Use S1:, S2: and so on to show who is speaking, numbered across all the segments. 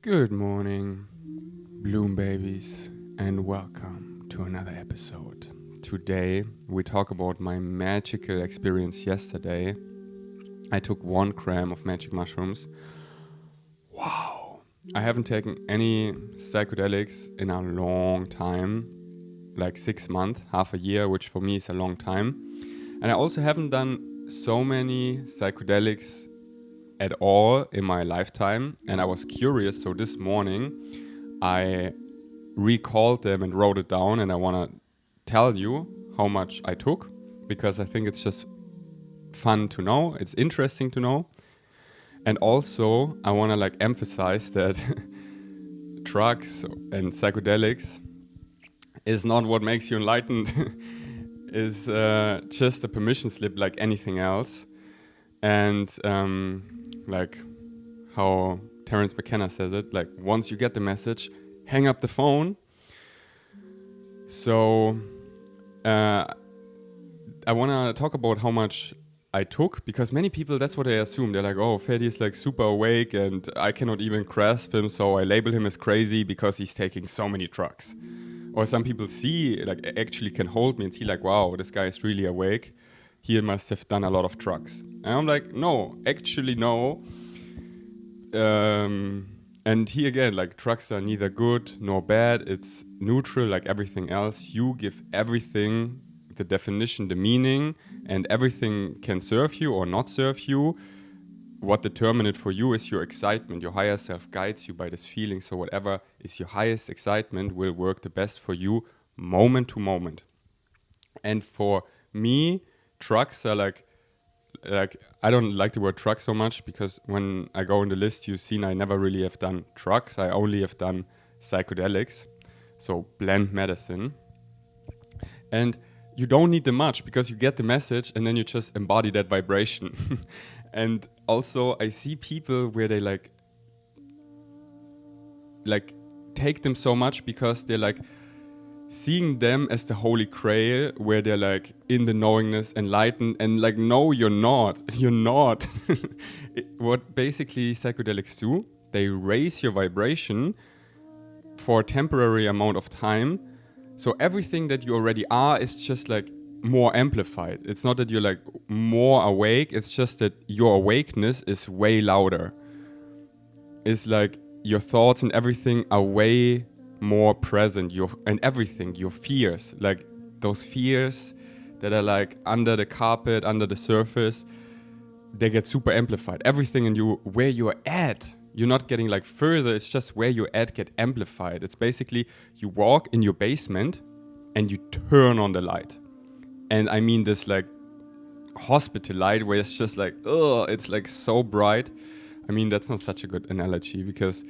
S1: Good morning, Bloom Babies, and welcome to another episode. Today, we talk about my magical experience yesterday. I took 1 gram of magic mushrooms. Wow! I haven't taken any psychedelics in a long time, like 6 months, half a year, which for me is a long time. And I also haven't done so many psychedelics at all in my lifetime, and I was curious, so this morning I recalled them and wrote it down, and I want to tell you how much I took, because I think it's just fun to know, it's interesting to know. And also I want to emphasize that drugs and psychedelics is not what makes you enlightened. Is just a permission slip like anything else. And like how Terence McKenna says it, once you get the message, hang up the phone. So I want to talk about how much I took, because many people, that's what they assume. They're like, oh, Ferdi is super awake and I cannot even grasp him, so I label him as crazy because he's taking so many drugs. Or some people actually can hold me and see wow, this guy is really awake. He must have done a lot of drugs. And I'm like, no, actually no. And here again, drugs are neither good nor bad. It's neutral like everything else. You give everything the definition, the meaning, and everything can serve you or not serve you. What determines it for you is your excitement. Your higher self guides you by this feeling. So whatever is your highest excitement will work the best for you moment to moment. And for me, drugs are like I don't like the word drug so much, because when I go in the list, you've seen I never really have done drugs. I only have done psychedelics, so blend medicine. And you don't need them much, because you get the message and then you just embody that vibration. And also I see people where they take them so much because they're seeing them as the holy grail, where they're in the knowingness, enlightened, and no, you're not. You're not. What basically psychedelics do, they raise your vibration for a temporary amount of time. So everything that you already are is just more amplified. It's not that you're more awake, it's just that your awakeness is way louder. It's your thoughts and everything are way more present, and everything, your fears, those fears that are under the carpet, under the surface, they get super amplified. Everything in you, where you're at, you're not getting further, it's just where you're at get amplified. It's basically you walk in your basement and you turn on the light. And I mean this hospital light, where it's just it's so bright. I mean, that's not such a good analogy, because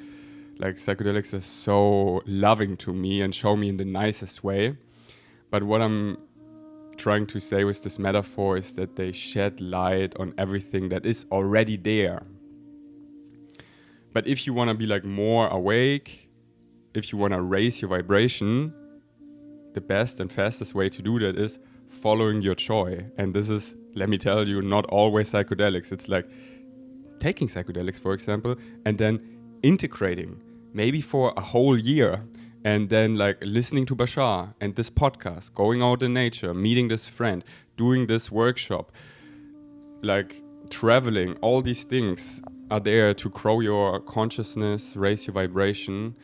S1: psychedelics are so loving to me and show me in the nicest way. But what I'm trying to say with this metaphor is that they shed light on everything that is already there. But if you want to be more awake, if you want to raise your vibration, the best and fastest way to do that is following your joy. And this is, let me tell you, not always psychedelics. It's taking psychedelics, for example, and then integrating maybe for a whole year, and then listening to Bashar and this podcast, going out in nature, meeting this friend, doing this workshop, traveling. All these things are there to grow your consciousness, raise your vibration.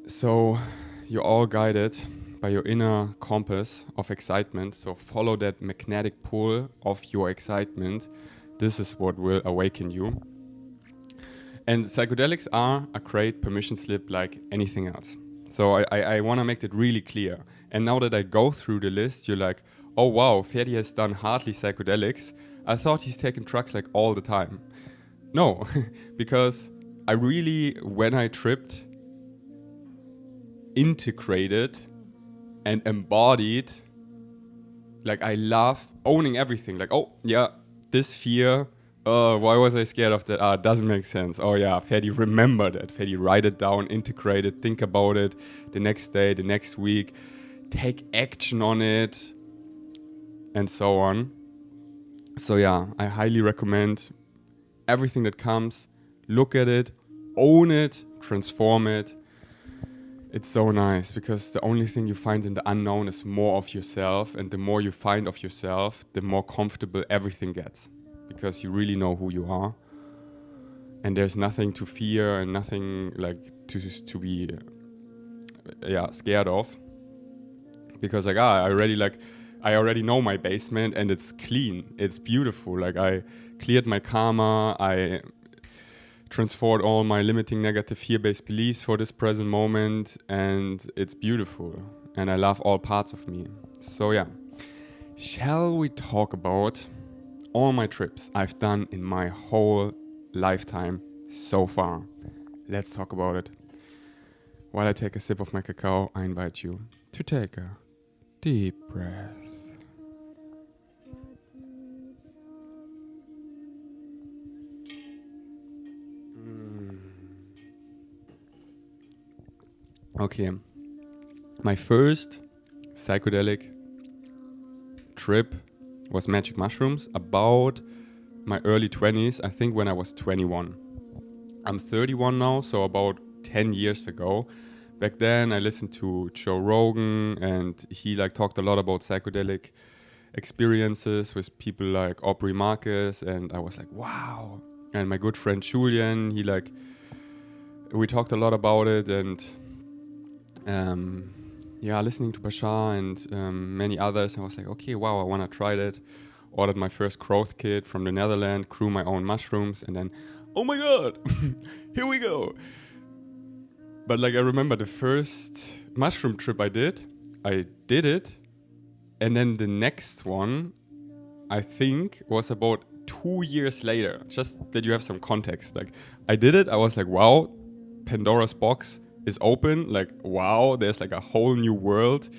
S1: So you're all guided by your inner compass of excitement. So follow that magnetic pull of your excitement. This is what will awaken you. And psychedelics are a great permission slip like anything else. So I want to make that really clear. And now that I go through the list, you're like, oh wow, Ferdi has done hardly psychedelics. I thought he's taken drugs all the time. No, because I really, when I tripped, integrated and embodied, I love owning everything. Oh yeah, this fear, why was I scared of that? It doesn't make sense. Oh yeah, Ferdi, remember that. Ferdi, write it down, integrate it, think about it the next day, the next week, take action on it, and so on. So yeah, I highly recommend everything that comes, look at it, own it, transform it. It's so nice because the only thing you find in the unknown is more of yourself, and the more you find of yourself, the more comfortable everything gets because you really know who you are, and there's nothing to fear and nothing like to be scared of, because like I already know my basement and it's clean, it's beautiful. Like I cleared my karma, I transformed all my limiting negative fear-based beliefs for this present moment, and it's beautiful, and I love all parts of me. So yeah, shall we talk about all my trips I've done in my whole lifetime so far? Let's talk about it. While I take a sip of my cacao, I invite you to take a deep breath. Okay, my first psychedelic trip was magic mushrooms about my early 20s, I think when I was 21. I'm 31 now, so about 10 years ago. Back then I listened to Joe Rogan, and he like talked a lot about psychedelic experiences with people like Aubrey Marcus, and I was like, wow. And my good friend Julian, we talked a lot about it, and listening to Bashar and many others, I was like, okay, wow, I want to try that. Ordered my first growth kit from the Netherlands, grew my own mushrooms, and then, oh my god, here we go. But like I remember the first mushroom trip I did it, and then the next one, I think, was about 2 years later. Just that you have some context. Like I did it, I was like, wow, Pandora's box is open, like wow, there's like a whole new world.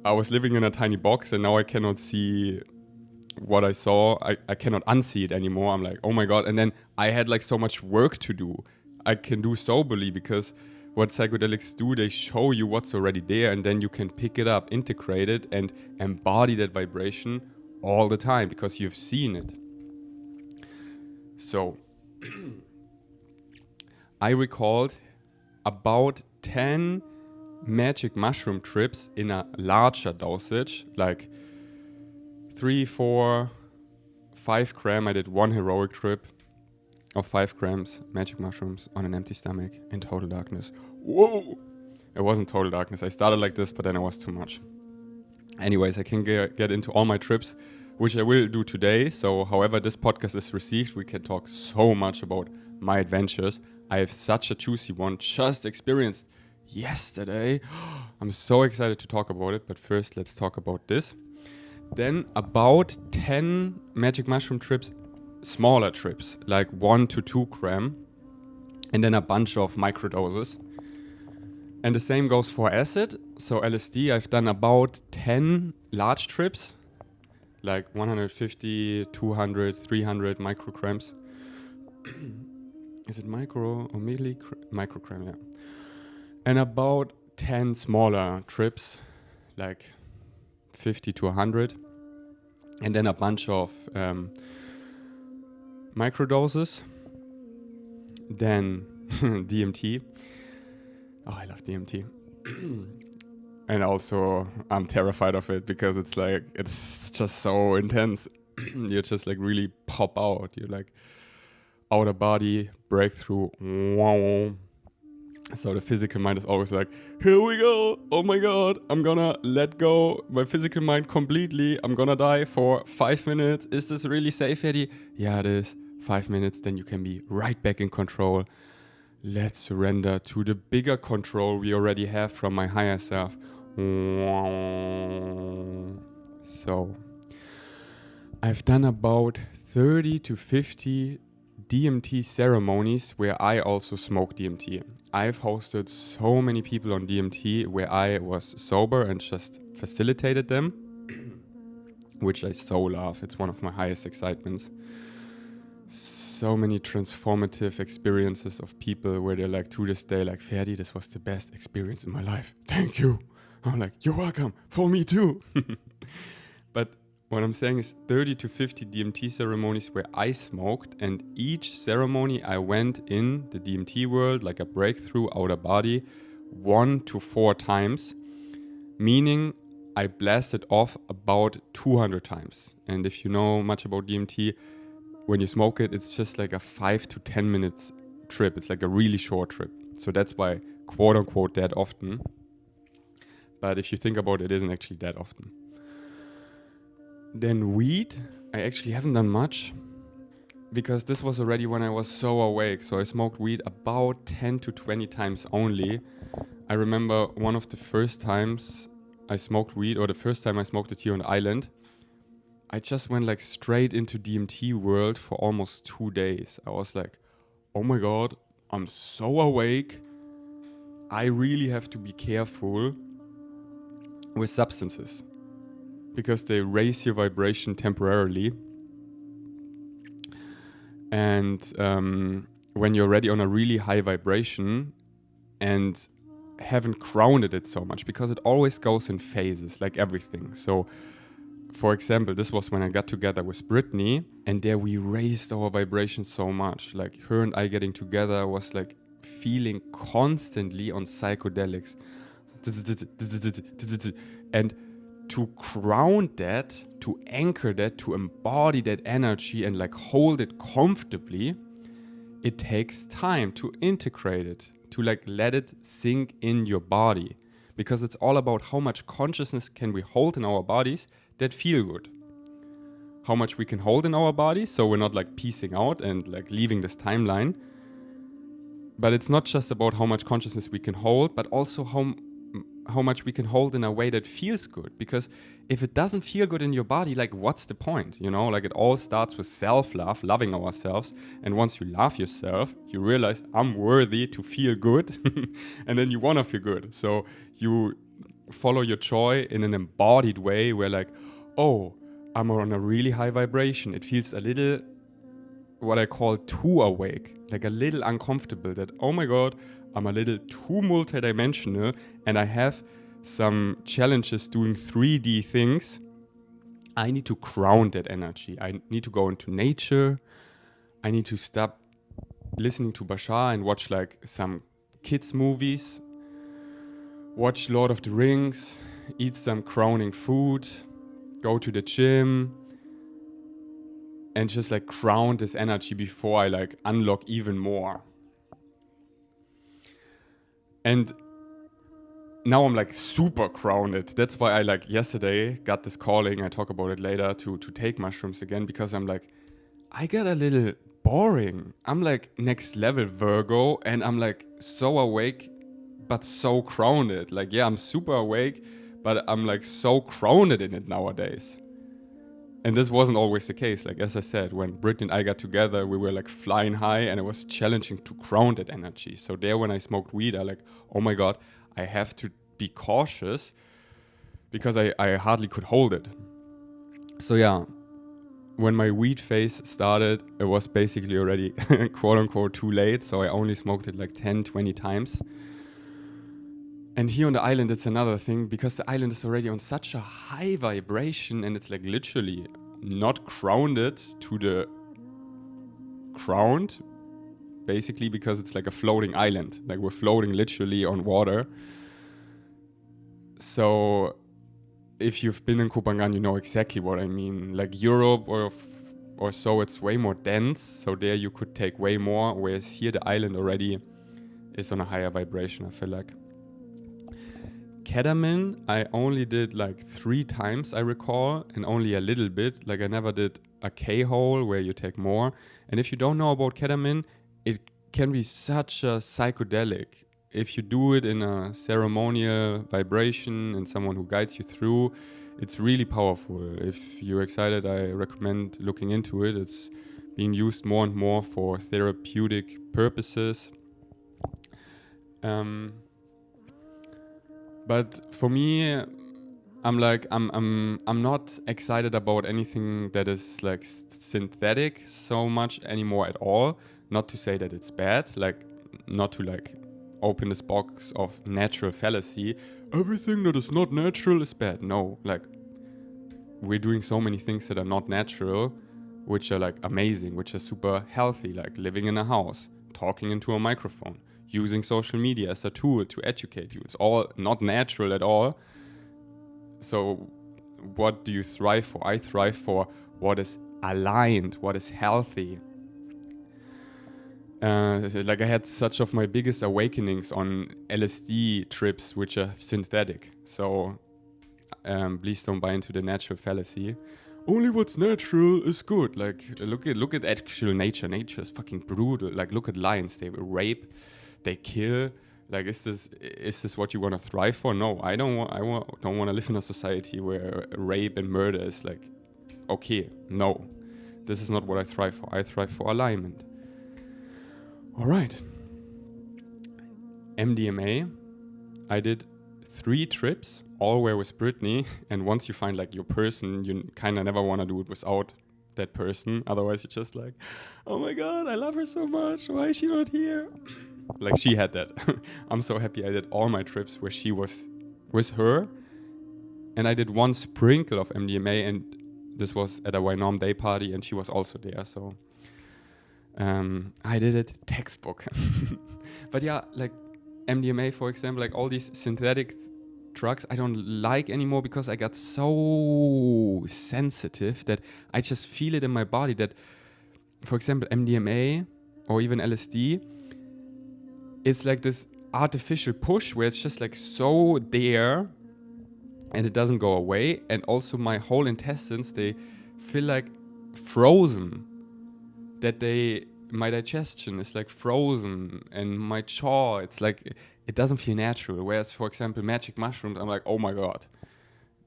S1: I was living in a tiny box, and now I cannot see what I saw. I cannot unsee it anymore. I'm like, oh my god. And then I had like so much work to do. I can do soberly, because what psychedelics do, they show you what's already there, and then you can pick it up, integrate it, and embody that vibration all the time because you've seen it. So I recalled about 10 magic mushroom trips in a larger dosage, like 3, 4, 5 gram. I did one heroic trip of 5 grams magic mushrooms on an empty stomach in total darkness. Whoa! It wasn't total darkness. I started like this, but then it was too much. Anyways, I can get into all my trips, which I will do today. So however this podcast is received, we can talk so much about my adventures. I have such a juicy one just experienced yesterday. I'm so excited to talk about it, but first let's talk about this. Then about 10 magic mushroom trips, smaller trips, like 1 to 2 gram, and then a bunch of microdoses. And the same goes for acid. So LSD, I've done about 10 large trips, like 150, 200, 300 micrograms. Is it micro or microgram? Yeah. And about 10 smaller trips, like 50 to 100. And then a bunch of microdoses. Then DMT. Oh, I love DMT. And also I'm terrified of it because it's just so intense. You just like really pop out. You're like outer body breakthrough. Wow. So the physical mind is always like, here we go. Oh my god, I'm gonna let go my physical mind completely. I'm gonna die for 5 minutes. Is this really safe, Ferdi? Yeah, it is. 5 minutes, then you can be right back in control. Let's surrender to the bigger control we already have from my higher self. So I've done about 30 to 50 DMT ceremonies where I also smoke DMT. I've hosted so many people on DMT where I was sober and just facilitated them, which I so love. It's one of my highest excitements. So many transformative experiences of people where they're like, to this day, like, Ferdi, this was the best experience in my life. Thank you. I'm like, you're welcome. For me too. But what I'm saying is 30 to 50 DMT ceremonies where I smoked, and each ceremony I went in the DMT world, like a breakthrough outer body, 1 to 4 times, meaning I blasted off about 200 times. And if you know much about DMT, when you smoke it, it's just like a 5 to 10 minutes trip. It's like a really short trip. So that's why, quote unquote, that often. But if you think about it, it isn't actually that often. Then weed, I actually haven't done much because this was already when I was so awake. So I smoked weed about 10 to 20 times only. I remember one of the first times I smoked weed, or the first time I smoked it here on the island, I just went like straight into DMT world for almost 2 days. I was like, oh my God, I'm so awake. I really have to be careful with substances because they raise your vibration temporarily. And when you're already on a really high vibration and haven't grounded it so much, because it always goes in phases, like everything. So, for example, this was when I got together with Brittany, and there we raised our vibration so much. Like her and I getting together was like feeling constantly on psychedelics. And to ground that, to anchor that, to embody that energy and like hold it comfortably, it takes time to integrate it, to like let it sink in your body. Because it's all about how much consciousness can we hold in our bodies that feel good. How much we can hold in our bodies so we're not like piecing out and like leaving this timeline. But it's not just about how much consciousness we can hold, but also how much we can hold in a way that feels good. Because if it doesn't feel good in your body, like what's the point? You know, like it all starts with self-love, loving ourselves. And once you love yourself, you realize I'm worthy to feel good. And then you want to feel good. So you follow your joy in an embodied way where like, oh, I'm on a really high vibration. It feels a little, what I call too awake, like a little uncomfortable that, oh my God, I'm a little too multidimensional and I have some challenges doing 3D things. I need to ground that energy. I need to go into nature. I need to stop listening to Bashar and watch like some kids movies, watch Lord of the Rings, eat some crowning food, go to the gym, and just like ground this energy before I like unlock even more. And now I'm like super grounded. That's why I like yesterday got this calling, I talk about it later, to take mushrooms again, because I'm like, I got a little boring. I'm like next level Virgo and I'm like so awake but so grounded. Like yeah, I'm super awake but I'm like so grounded in it nowadays. And this wasn't always the case. Like as I said, when Brittany and I got together, we were like flying high and it was challenging to ground that energy. So there when I smoked weed, I like, oh my God, I have to be cautious because I hardly could hold it. So yeah, when my weed phase started, it was basically already quote unquote too late. So I only smoked it like 10, 20 times. And here on the island, it's another thing, because the island is already on such a high vibration and it's like literally not grounded to the ground, basically because it's like a floating island. Like we're floating literally on water. So if you've been in Kopangan, you know exactly what I mean. Like Europe or so, it's way more dense. So there you could take way more, whereas here the island already is on a higher vibration, I feel like. Ketamine, I only did like 3 times, I recall, and only a little bit. Like I never did a K-hole where you take more. And if you don't know about ketamine, it can be such a psychedelic. If you do it in a ceremonial vibration and someone who guides you through, it's really powerful. If you're excited, I recommend looking into it. It's being used more and more for therapeutic purposes. But for me, I'm not excited about anything that is like synthetic so much anymore at all. Not to say that it's bad, like not to like open this box of natural fallacy. Everything that is not natural is bad. No, like we're doing so many things that are not natural, which are like amazing, which are super healthy, like living in a house, talking into a microphone, using social media as a tool to educate you. It's all not natural at all. So what do you thrive for? I thrive for what is aligned, what is healthy. Like I had such of my biggest awakenings on LSD trips, which are synthetic. So please don't buy into the natural fallacy. Only what's natural is good. Like look at actual nature. Nature is fucking brutal. Like look at lions. They rape, they kill. Like is this what you want to thrive for? No, I don't want to live in a society where rape and murder is like okay. No, this is not what I thrive for. I thrive for alignment. All right. MDMA. I did 3 trips, all were with Brittany, and once you find like your person, you kind of never want to do it without that person. Otherwise, you're just like, oh my god, I love her so much. Why is she not here? Like she had that. I'm so happy I did all my trips where she was with her, and I did 1 sprinkle of MDMA, and this was at a Wynom day party, and she was also there. So I did it textbook. But yeah, like MDMA, for example, like all these synthetic drugs I don't like anymore because I got so sensitive that I just feel it in my body that, for example, MDMA or even LSD, it's like this artificial push where it's just like so there and it doesn't go away. And also my whole intestines, they feel like frozen, that my digestion is like frozen, and my jaw, it's like it doesn't feel natural. Whereas, for example, magic mushrooms, I'm like, oh my god,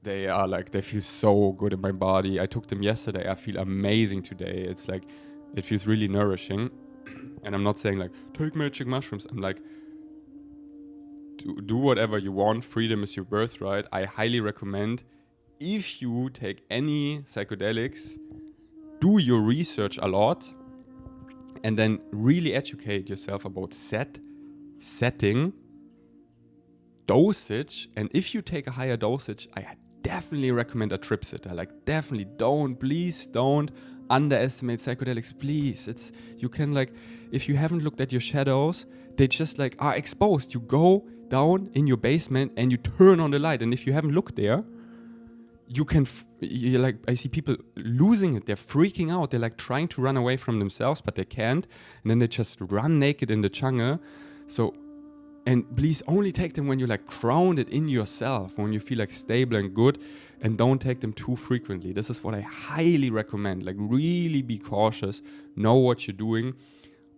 S1: they feel so good in my body. I took them yesterday. I feel amazing today. It's like it feels really nourishing. And I'm not saying like take magic mushrooms. I'm like, do whatever you want. Freedom is your birthright. I highly recommend, if you take any psychedelics, do your research a lot. And then really educate yourself about setting, dosage. And if you take a higher dosage, I definitely recommend a trip sitter. Like definitely please don't underestimate psychedelics, please. You can like, if you haven't looked at your shadows, they just like are exposed. You go down in your basement and you turn on the light. And if you haven't looked there, you can, like, I see people losing it. They're freaking out. They're like trying to run away from themselves, but they can't. And then they just run naked in the jungle. So, and please only take them when you're like grounded in yourself, when you feel like stable and good, and don't take them too frequently. This is what I highly recommend. Like really be cautious, know what you're doing,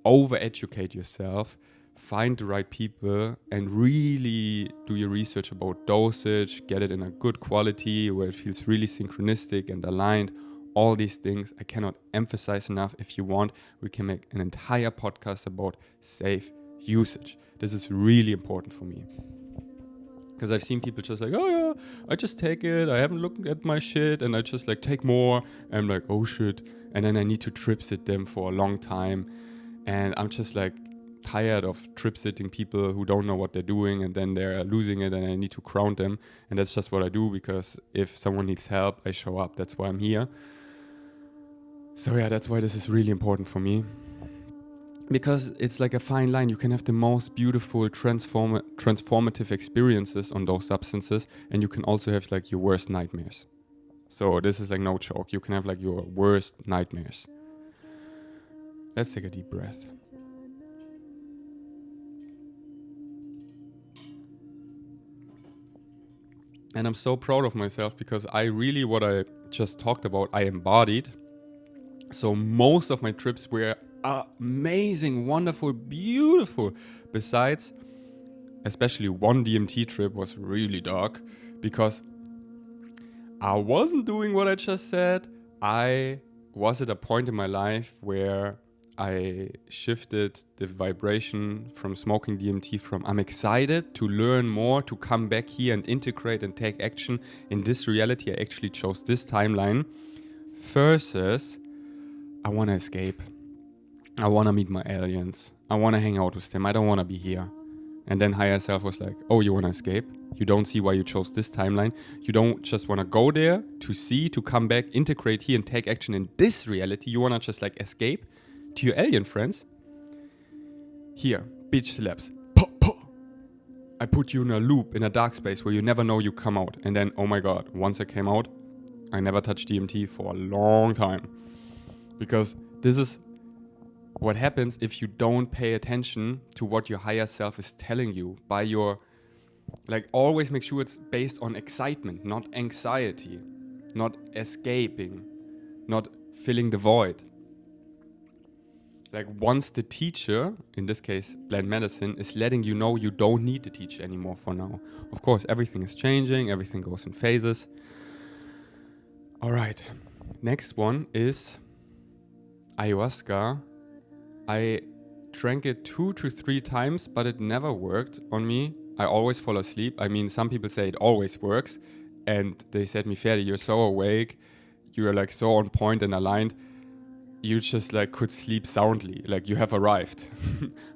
S1: over-educate yourself, find the right people, and really do your research about dosage, get it in a good quality where it feels really synchronistic and aligned. All these things I cannot emphasize enough. If you want, we can make an entire podcast about safe usage. This is really important for me. Because I've seen people just like, oh yeah, I just take it, I haven't looked at my shit, and I just like take more, and I'm like, oh shit. And then I need to trip sit them for a long time. And I'm just like, tired of trip sitting people who don't know what they're doing, and then they're losing it and I need to ground them. And that's just what I do, because if someone needs help, I show up. That's why I'm here. So yeah, that's why this is really important for me, because it's like a fine line. You can have the most beautiful transformative experiences on those substances, and you can also have like your worst nightmares. So this is like no joke. You can have like your worst nightmares. Let's take a deep breath. And I'm so proud of myself, because I really, what I just talked about, I embodied. So most of my trips were amazing, wonderful, beautiful. Besides, especially one DMT trip was really dark, because I wasn't doing what I just said. I was at a point in my life where I shifted the vibration from smoking DMT from I'm excited to learn more, to come back here and integrate and take action in this reality. I actually chose this timeline versus I want to escape. I want to meet my aliens. I want to hang out with them. I don't want to be here. And then higher self was like, oh, you want to escape? You don't see why you chose this timeline. You don't just want to go there to see, to come back, integrate here and take action in this reality. You want to just like escape to your alien friends. Here, beach slaps. I put you in a loop, in a dark space where you never know you come out. And then, oh my God, once I came out, I never touched DMT for a long time. Because this is what happens if you don't pay attention to what your higher self is telling you by your, like, always make sure it's based on excitement, not anxiety, not escaping, not filling the void. Like, once the teacher, in this case plant medicine, is letting you know you don't need the teacher anymore for now. Of course, everything is changing, everything goes in phases. All right, next one is ayahuasca. I drank it 2 to 3 times, but it never worked on me. I always fall asleep. I mean, some people say it always works, and they said me, Ferdi, you're so awake, you're like so on point and aligned, you just like could sleep soundly, like you have arrived.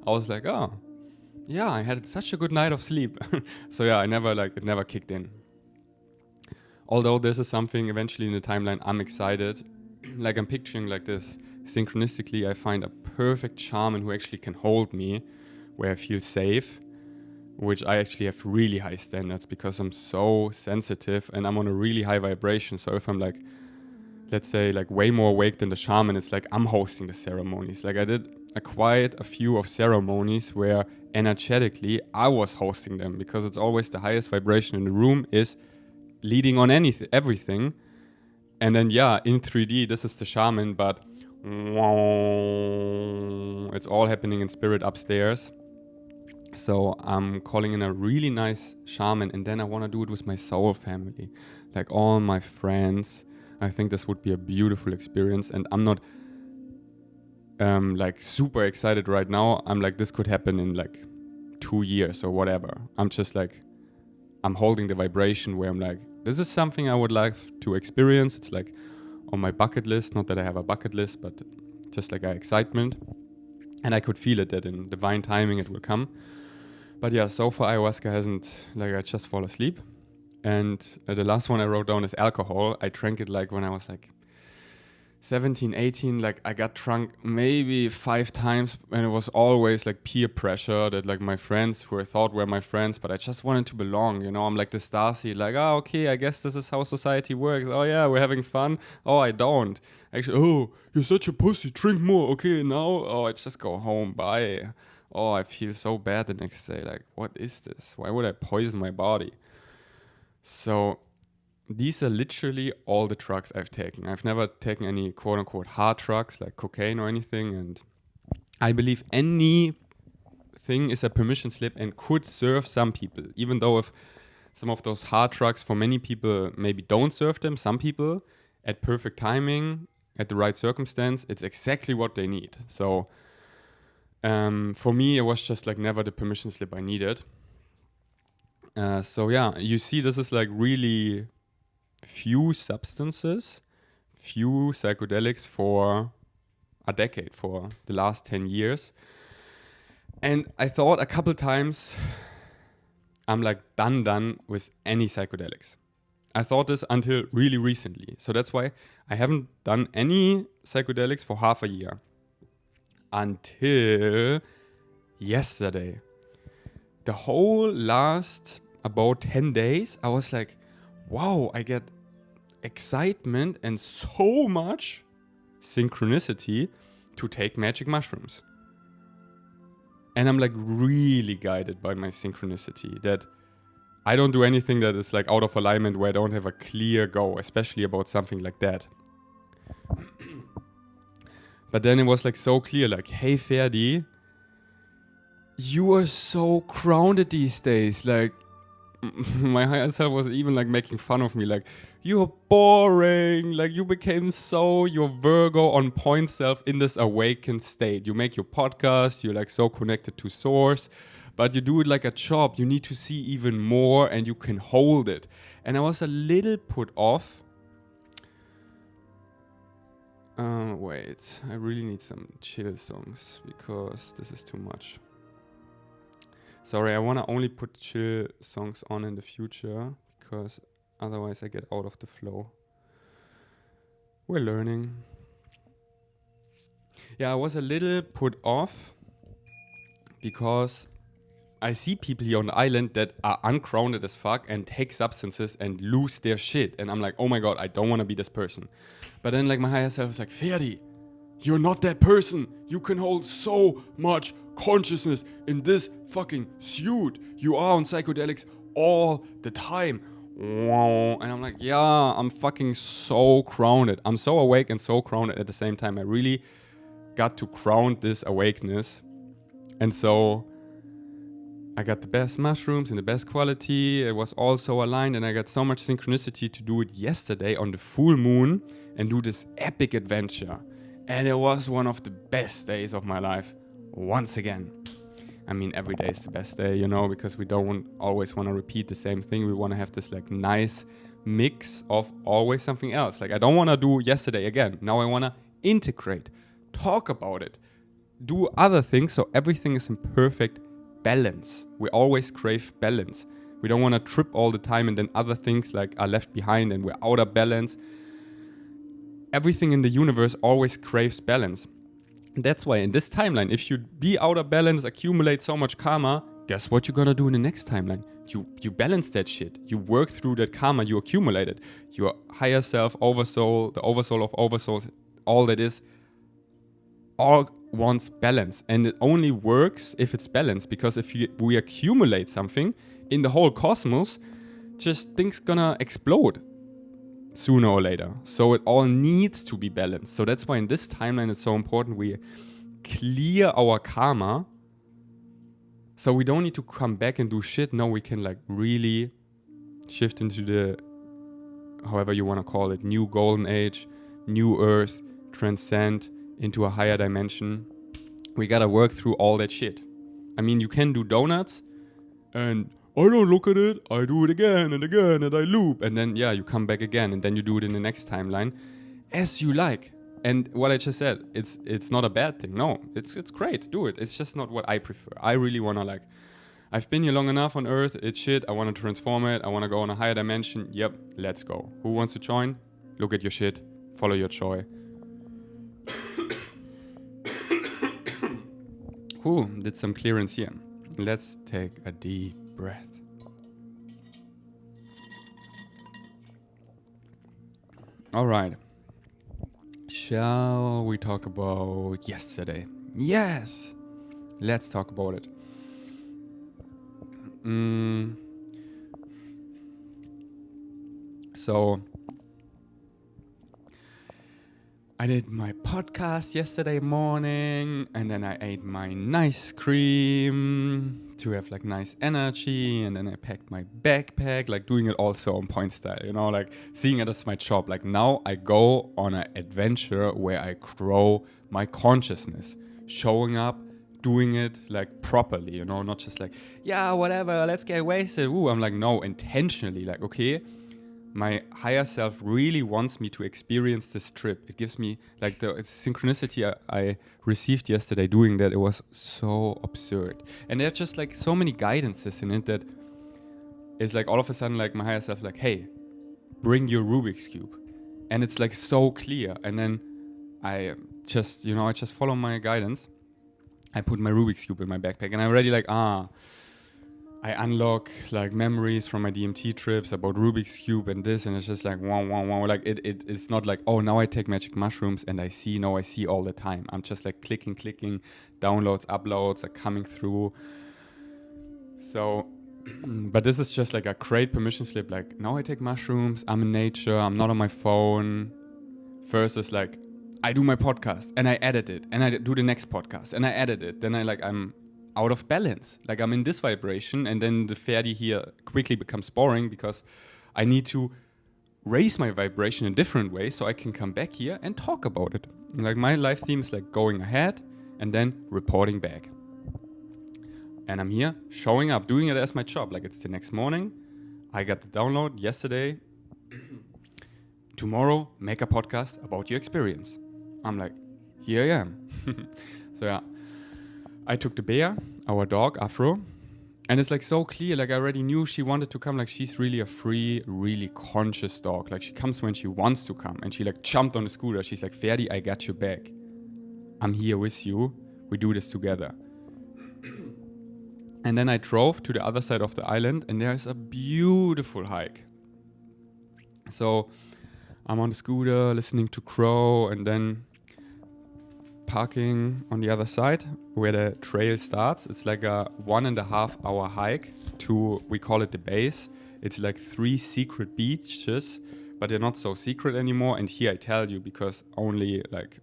S1: I was like, oh, yeah, I had such a good night of sleep. So yeah, it never kicked in. Although this is something eventually in the timeline I'm excited. Like I'm picturing like this, synchronistically I find a perfect shaman who actually can hold me where I feel safe, which I actually have really high standards because I'm so sensitive and I'm on a really high vibration. So if I'm like, let's say like way more awake than the shaman, it's like I'm hosting the ceremonies. Like I did quite a few of ceremonies where energetically I was hosting them, because it's always the highest vibration in the room is leading on everything. And then yeah, in 3D this is the shaman, but it's all happening in spirit upstairs. So I'm calling in a really nice shaman, and then I want to do it with my soul family, like all my friends. I think this would be a beautiful experience, and I'm not like super excited right now. I'm like, this could happen in like 2 years or whatever. I'm just like, I'm holding the vibration where I'm like, this is something I would like to experience. It's like on my bucket list, not that I have a bucket list, but just like an excitement. And I could feel it that in divine timing it will come. But yeah, so far ayahuasca hasn't, like I just fall asleep. And the last one I wrote down is alcohol. I drank it like when I was like 17, 18, like I got drunk maybe 5 times, and it was always like peer pressure that like my friends who I thought were my friends, but I just wanted to belong, you know. I'm like the Starseed, like, oh, okay, I guess this is how society works. Oh yeah, we're having fun. Oh, I don't. Actually, oh, you're such a pussy, drink more. Okay, now, oh, I just go home, bye. Oh, I feel so bad the next day. Like, what is this? Why would I poison my body? So these are literally all the drugs I've taken. I've never taken any quote-unquote hard drugs like cocaine or anything. And I believe anything is a permission slip and could serve some people. Even though if some of those hard drugs for many people maybe don't serve them, some people at perfect timing, at the right circumstance, it's exactly what they need. So for me, it was just like never the permission slip I needed. So yeah, you see this is like really few substances, few psychedelics for a decade, for the last 10 years. And I thought a couple times, I'm like done with any psychedelics. I thought this until really recently. So that's why I haven't done any psychedelics for half a year. Until yesterday. The whole last about 10 days, I was like, wow, I get excitement and so much synchronicity to take magic mushrooms. And I'm like really guided by my synchronicity, that I don't do anything that is like out of alignment where I don't have a clear go, especially about something like that. But then it was like so clear, like, hey Ferdi, you are so grounded these days. Like, my higher self was even like making fun of me, like, you're boring, like you became so your Virgo on point self in this awakened state. You make your podcast, you're like so connected to source, but you do it like a job. You need to see even more and you can hold it. And I was a little put off. Wait, I really need some chill songs because this is too much. Sorry, I want to only put chill songs on in the future because otherwise I get out of the flow. We're learning. Yeah, I was a little put off because I see people here on the island that are ungrounded as fuck and take substances and lose their shit. And I'm like, oh my God, I don't want to be this person. But then like my higher self is like, Ferdi, you're not that person. You can hold so much consciousness in this fucking suit. You are on psychedelics all the time. And I'm like, yeah, I'm fucking so grounded. I'm so awake and so grounded at the same time. I really got to ground this awakeness. And so I got the best mushrooms in the best quality. It was all so aligned, and I got so much synchronicity to do it yesterday on the full moon and do this epic adventure. And it was one of the best days of my life, once again. I mean, every day is the best day, you know, because we don't always want to repeat the same thing. We want to have this like nice mix of always something else. Like I don't want to do yesterday again. Now I want to integrate, talk about it, do other things so everything is in perfect balance. We always crave balance. We don't want to trip all the time and then other things like are left behind and we're out of balance. Everything in the universe always craves balance. That's why in this timeline, if you be out of balance, accumulate so much karma, guess what you're gonna do in the next timeline? You balance that shit. You work through that karma you accumulated. Your higher self, oversoul, the oversoul of oversouls, all that is, all wants balance. And it only works if it's balanced, because if we accumulate something in the whole cosmos, just things gonna explode sooner or later. So it all needs to be balanced. So that's why in this timeline it's so important we clear our karma. So we don't need to come back and do shit. No, we can like really shift into the, however you want to call it, new golden age, new earth, transcend into a higher dimension. We gotta work through all that shit. I mean, you can do donuts and I don't look at it, I do it again and again and I loop. And then, yeah, you come back again and then you do it in the next timeline as you like. And what I just said, it's not a bad thing. No, it's great, do it. It's just not what I prefer. I really want to like, I've been here long enough on Earth, it's shit, I want to transform it, I want to go on a higher dimension. Yep, let's go. Who wants to join? Look at your shit, follow your joy. Whew, did some clearance here. Let's take a deep breath. All right. Shall we talk about yesterday? Yes! Let's talk about it. So, I did my podcast yesterday morning, and then I ate my nice cream to have like nice energy, and then I packed my backpack, like doing it also on point style, you know, like seeing it as my job. Like now I go on an adventure where I grow my consciousness, showing up, doing it like properly, you know, not just like, yeah, whatever, let's get wasted. Ooh, I'm like, no, intentionally, like, okay, my higher self really wants me to experience this trip. It gives me like the synchronicity I received yesterday doing that. It was so absurd. And there are just like so many guidances in it that it's like all of a sudden like my higher self like, hey, bring your Rubik's Cube. And it's like so clear. And then I just follow my guidance. I put my Rubik's Cube in my backpack and I'm already like, I unlock like memories from my DMT trips about Rubik's Cube and this, and it's just like wow. Like it's not like, oh, now I take magic mushrooms and I see all the time. I'm just like clicking, downloads, uploads are coming through. So, but this is just like a great permission slip. Like now I take mushrooms, I'm in nature, I'm not on my phone. First is like, I do my podcast and I edit it, and I do the next podcast and I edit it. Then I'm out of balance. Like I'm in this vibration, and then the Ferdi here quickly becomes boring because I need to raise my vibration in a different way so I can come back here and talk about it. And like my life theme is like going ahead and then reporting back. And I'm here showing up, doing it as my job. Like it's the next morning. I got the download yesterday. Tomorrow, make a podcast about your experience. I'm like, here I am. So yeah. I took the bear, our dog, Afro, And it's like so clear, like I already knew she wanted to come. Like she's really a free, really conscious dog. Like she comes when she wants to come. And she like jumped on the scooter. She's like, Ferdi, I got your back. I'm here with you. We do this together. And then I drove to the other side of the island and there's a beautiful hike. So I'm on the scooter listening to crow and then parking on the other side where the trail starts. It's like a 1.5 hour hike to, we call it the base. It's like 3 secret beaches, but they're not so secret anymore. And here I tell you, because only like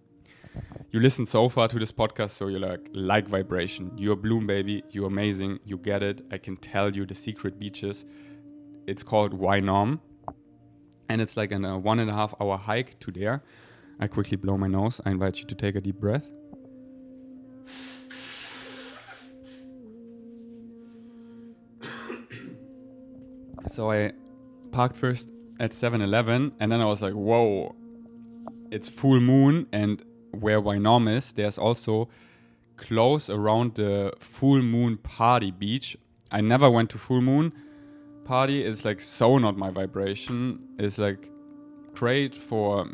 S1: you listen so far to this podcast, so you're like vibration. You're a bloom baby, you're amazing, you get it. I can tell you the secret beaches. It's called Wainom. And it's like a 1.5 hour hike to there. I quickly blow my nose. I invite you to take a deep breath. So I parked first at 7-Eleven and then I was like, whoa, it's full moon. And where Wainom is, there's also close around the full moon party beach. I never went to full moon party. It's like so not my vibration. It's like great for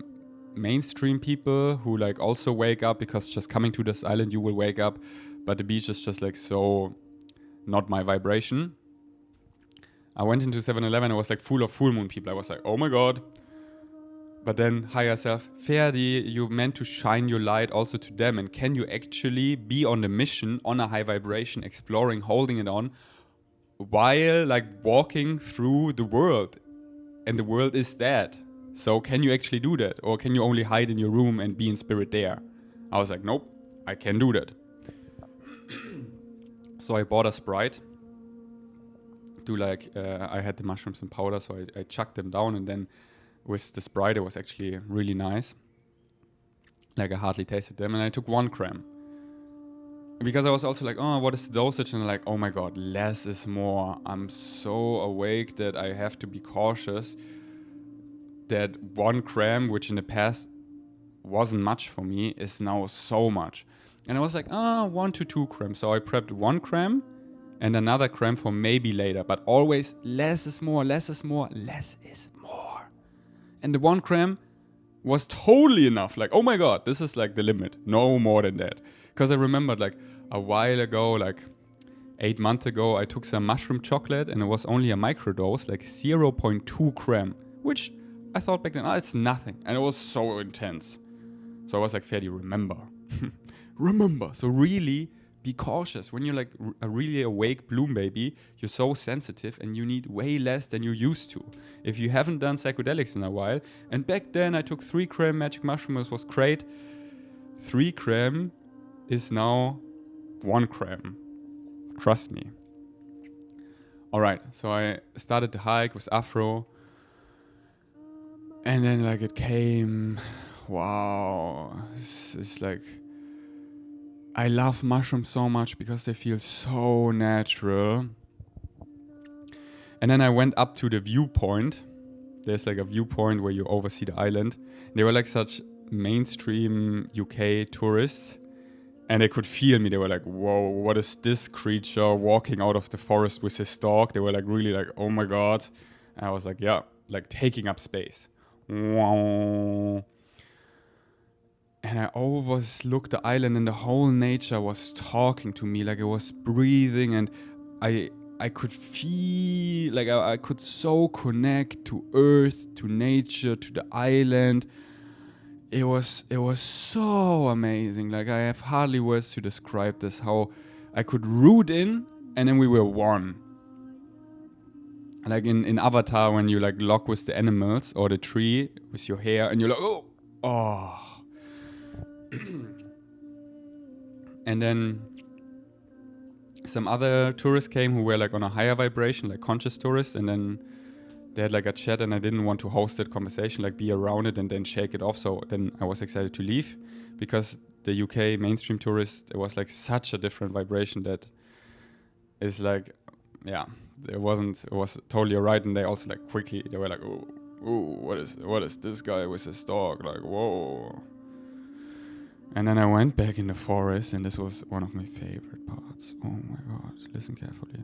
S1: mainstream people who like also wake up, because just coming to this island you will wake up, but the beach is just like so not my vibration. I went into 7-Eleven, it was like full of full moon people. I was like, oh my god. But then higher self, Ferdi, you meant to shine your light also to them, and can you actually be on the mission, on a high vibration, exploring, holding it on, while like walking through the world, and the world is that. So can you actually do that? Or can you only hide in your room and be in spirit there? I was like, nope, I can do that. So I bought a Sprite. I had the mushrooms and powder, so I chucked them down, and then with the Sprite, it was actually really nice. Like I hardly tasted them, and I took 1 gram. Because I was also like, oh, what is the dosage? And I'm like, oh my god, less is more. I'm so awake that I have to be cautious. That 1 gram, which in the past wasn't much for me, is now so much. And I was like, 1 to 2 grams. So I prepped 1 gram and another gram for maybe later. But always less is more, less is more, less is more. And the 1 gram was totally enough. Like, oh my god, this is like the limit. No more than that. Because I remembered like a while ago, like 8 months ago, I took some mushroom chocolate and it was only a microdose, like 0.2 gram, which I thought back then, it's nothing. And it was so intense. So I was like, Ferdi, remember. Remember. So really be cautious. When you're like a really awake bloom baby, you're so sensitive and you need way less than you used to. If you haven't done psychedelics in a while, and back then I took 3 gram magic mushrooms, was great. 3 gram is now 1 gram. Trust me. Alright, so I started the hike with Afro. And then like it came, wow, it's like, I love mushrooms so much because they feel so natural. And then I went up to the viewpoint. There's like a viewpoint where you oversee the island. They were like such mainstream UK tourists. And they could feel me. They were like, whoa, what is this creature walking out of the forest with his dog? They were like really like, oh my god. And I was like, yeah, like taking up space. Wow. And I overlooked the island and the whole nature was talking to me, like it was breathing, and I could feel, like I could so connect to earth, to nature, to the island. It was so amazing. Like I have hardly words to describe this, how I could root in and then we were one. Like in Avatar, when you like lock with the animals or the tree with your hair and you're like, oh. And then some other tourists came who were like on a higher vibration, like conscious tourists, and then they had like a chat and I didn't want to host that conversation, like be around it and then shake it off. So then I was excited to leave because the UK mainstream tourist, it was like such a different vibration that is like, yeah, it was totally alright. And they also like quickly, they were like, oh, what is this guy with his dog? Like, whoa. And then I went back in the forest and this was one of my favorite parts. Oh my God, listen carefully.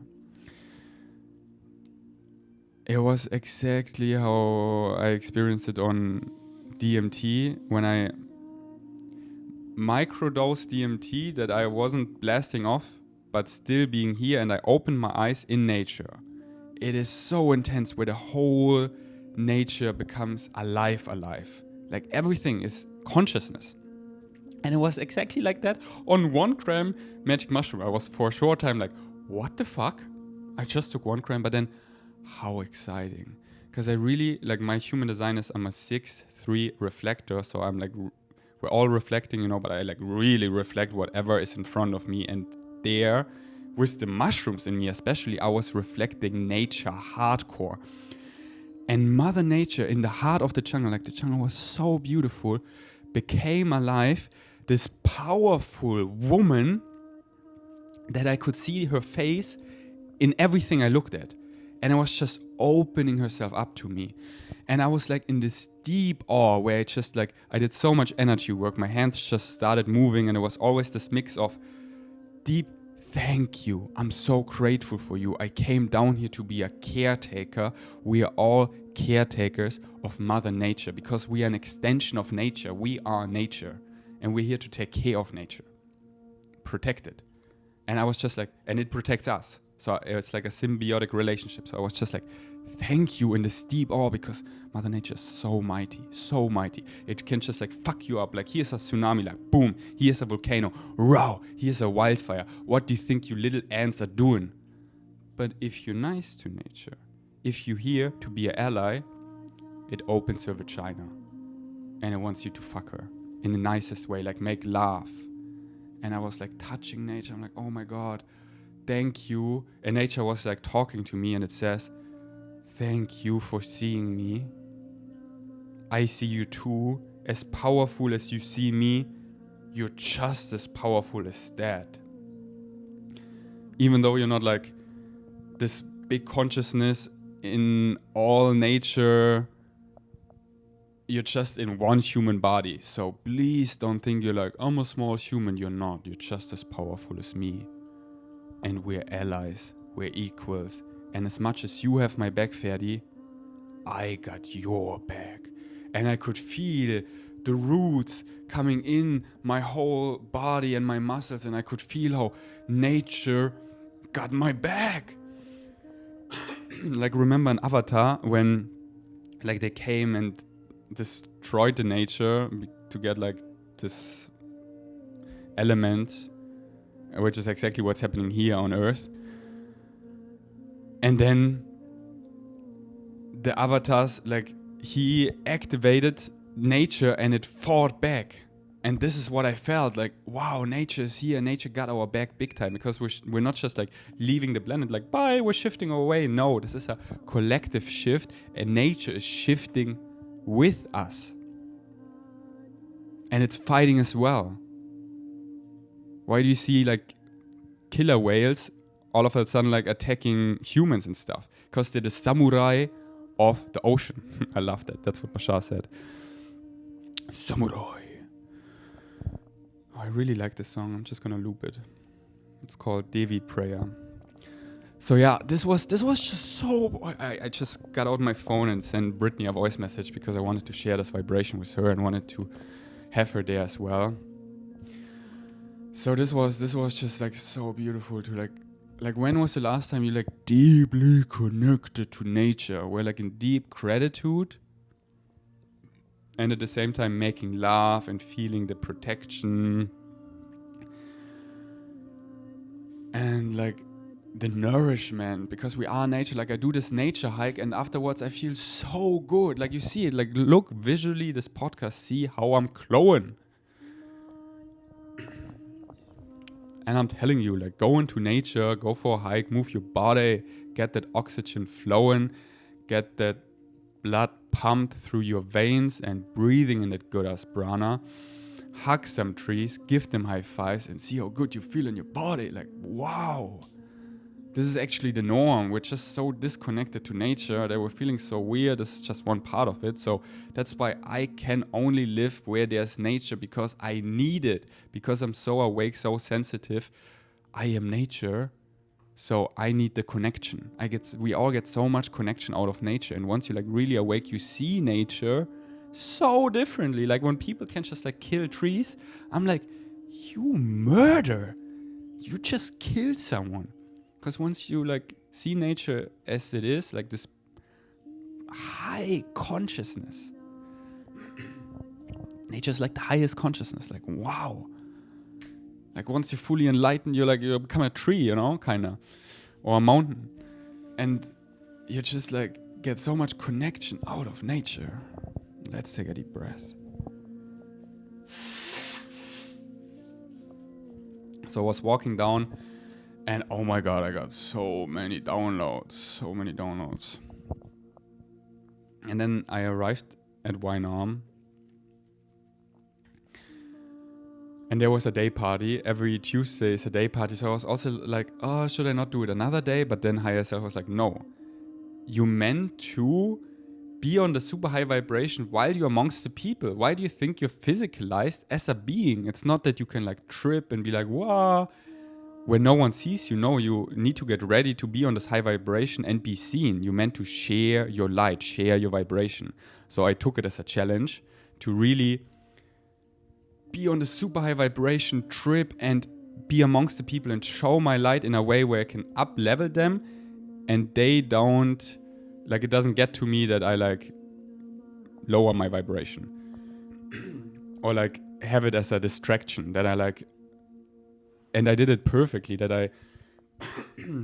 S1: It was exactly how I experienced it on DMT when I microdosed DMT, that I wasn't blasting off, but still being here, and I opened my eyes in nature. It is so intense where the whole nature becomes alive. Like everything is consciousness. And it was exactly like that on 1 gram magic mushroom. I was for a short time like, what the fuck? I just took 1 gram, but then how exciting. Because I really, like, my human design is I'm a 6/3 reflector. So I'm like, we're all reflecting, you know, but I like really reflect whatever is in front of me. And there, with the mushrooms in me especially, I was reflecting nature hardcore. And Mother Nature in the heart of the jungle, like the jungle was so beautiful, became alive. This powerful woman that I could see her face in everything I looked at. And I was just opening herself up to me. And I was like in this deep awe where it just like, I did so much energy work. My hands just started moving, and it was always this mix of deep, thank you. I'm so grateful for you. I came down here to be a caretaker. We are all caretakers of Mother Nature because we are an extension of nature. We are nature. And we're here to take care of nature, protect it. And I was just like, and it protects us. So it's like a symbiotic relationship. So I was just like, thank you in this deep awe, because Mother Nature is so mighty, so mighty. It can just like fuck you up. Like here's a tsunami, like boom, here's a volcano, row, here's a wildfire. What do you think you little ants are doing? But if you're nice to nature, if you're here to be an ally, it opens her vagina. And it wants you to fuck her in the nicest way, like make love. And I was like touching nature. I'm like, oh my God, thank you. And nature was like talking to me, and it says, thank you for seeing me. I see you too. As powerful as you see me, you're just as powerful as that. Even though you're not like this big consciousness in all nature, you're just in one human body. So please don't think you're like, I'm a small human. You're not. You're just as powerful as me. And we're allies. We're equals. And as much as you have my back, Ferdi, I got your back. And I could feel the roots coming in my whole body and my muscles. And I could feel how nature got my back. Like, remember in Avatar when like they came and destroyed the nature to get like this element, which is exactly what's happening here on Earth. And then the avatars, like, he activated nature and it fought back. And this is what I felt like, wow, nature is here. Nature got our back big time, because we're not just like leaving the planet like, bye, we're shifting away. No, this is a collective shift, and nature is shifting with us. And it's fighting as well. Why do you see like killer whales all of a sudden like attacking humans and stuff? Because they're the samurai of the ocean. I love that. That's what Bashar said. Samurai. Oh, I really like this song. I'm just gonna loop it. It's called Devi Prayer. So yeah, this was just so... I just got out my phone and sent Brittany a voice message because I wanted to share this vibration with her and wanted to have her there as well. So this was just like so beautiful to like when was the last time you like deeply connected to nature, where like in deep gratitude and at the same time making love and feeling the protection and like the nourishment, because we are nature. Like I do this nature hike and afterwards I feel so good. Like you see it, like look visually this podcast, see how I'm glowing. And I'm telling you, like, go into nature, go for a hike, move your body, get that oxygen flowing, get that blood pumped through your veins and breathing in that good ass prana. Hug some trees, give them high fives and see how good you feel in your body. Like, wow. This is actually the norm. We're just so disconnected to nature that we're feeling so weird. This is just one part of it. So that's why I can only live where there's nature, because I need it. Because I'm so awake, so sensitive. I am nature. So I need the connection. We all get so much connection out of nature. And once you like really awake, you see nature so differently. Like when people can just like kill trees, I'm like, you murder. You just killed someone. Because once you like see nature as it is, like this high consciousness. Nature's like the highest consciousness. Like, wow. Like once you're fully enlightened, you become a tree, you know, kinda. Or a mountain. And you just like get so much connection out of nature. Let's take a deep breath. So I was walking down and oh my God, I got so many downloads. And then I arrived at Wynarm. And there was a day party. Every Tuesday is a day party. So I was also like, oh, should I not do it another day? But then higher self was like, no. You meant to be on the super high vibration while you're amongst the people. Why do you think you're physicalized as a being? It's not that you can like trip and be like, wow. When no one sees you, no, you need to get ready to be on this high vibration and be seen. You meant to share your light, share your vibration. So I took it as a challenge to really be on the super high vibration trip and be amongst the people and show my light in a way where I can up level them and they don't, like it doesn't get to me that I like lower my vibration or like have it as a distraction that I like, and I did it perfectly that I,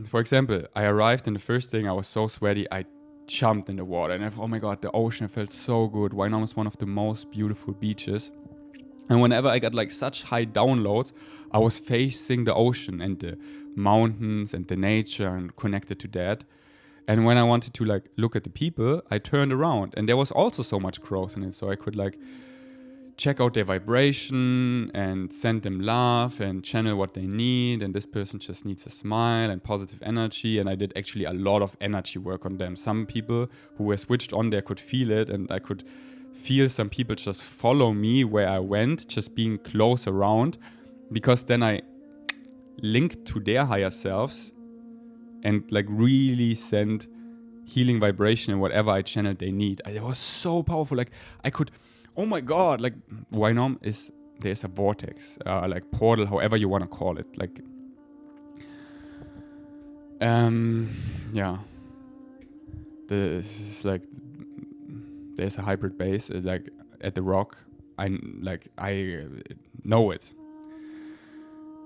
S1: for example, I arrived and the first thing I was so sweaty, I jumped in the water and oh my God, the ocean felt so good. Wynarm is one of the most beautiful beaches. And whenever I got like such high downloads, I was facing the ocean and the mountains and the nature and connected to that. And when I wanted to like look at the people, I turned around and there was also so much growth in it. So I could like check out their vibration and send them love and channel what they need. And this person just needs a smile and positive energy. And I did actually a lot of energy work on them. Some people who were switched on there could feel it, and I could feel some people just follow me where I went, just being close around, because then I linked to their higher selves and like really sent healing vibration and whatever I channeled they need. It was so powerful. Like I could, oh my God, like Wynarm there's a vortex, like portal, however you want to call it. Like, yeah. It's like, there's a hybrid base like at the rock. I know it.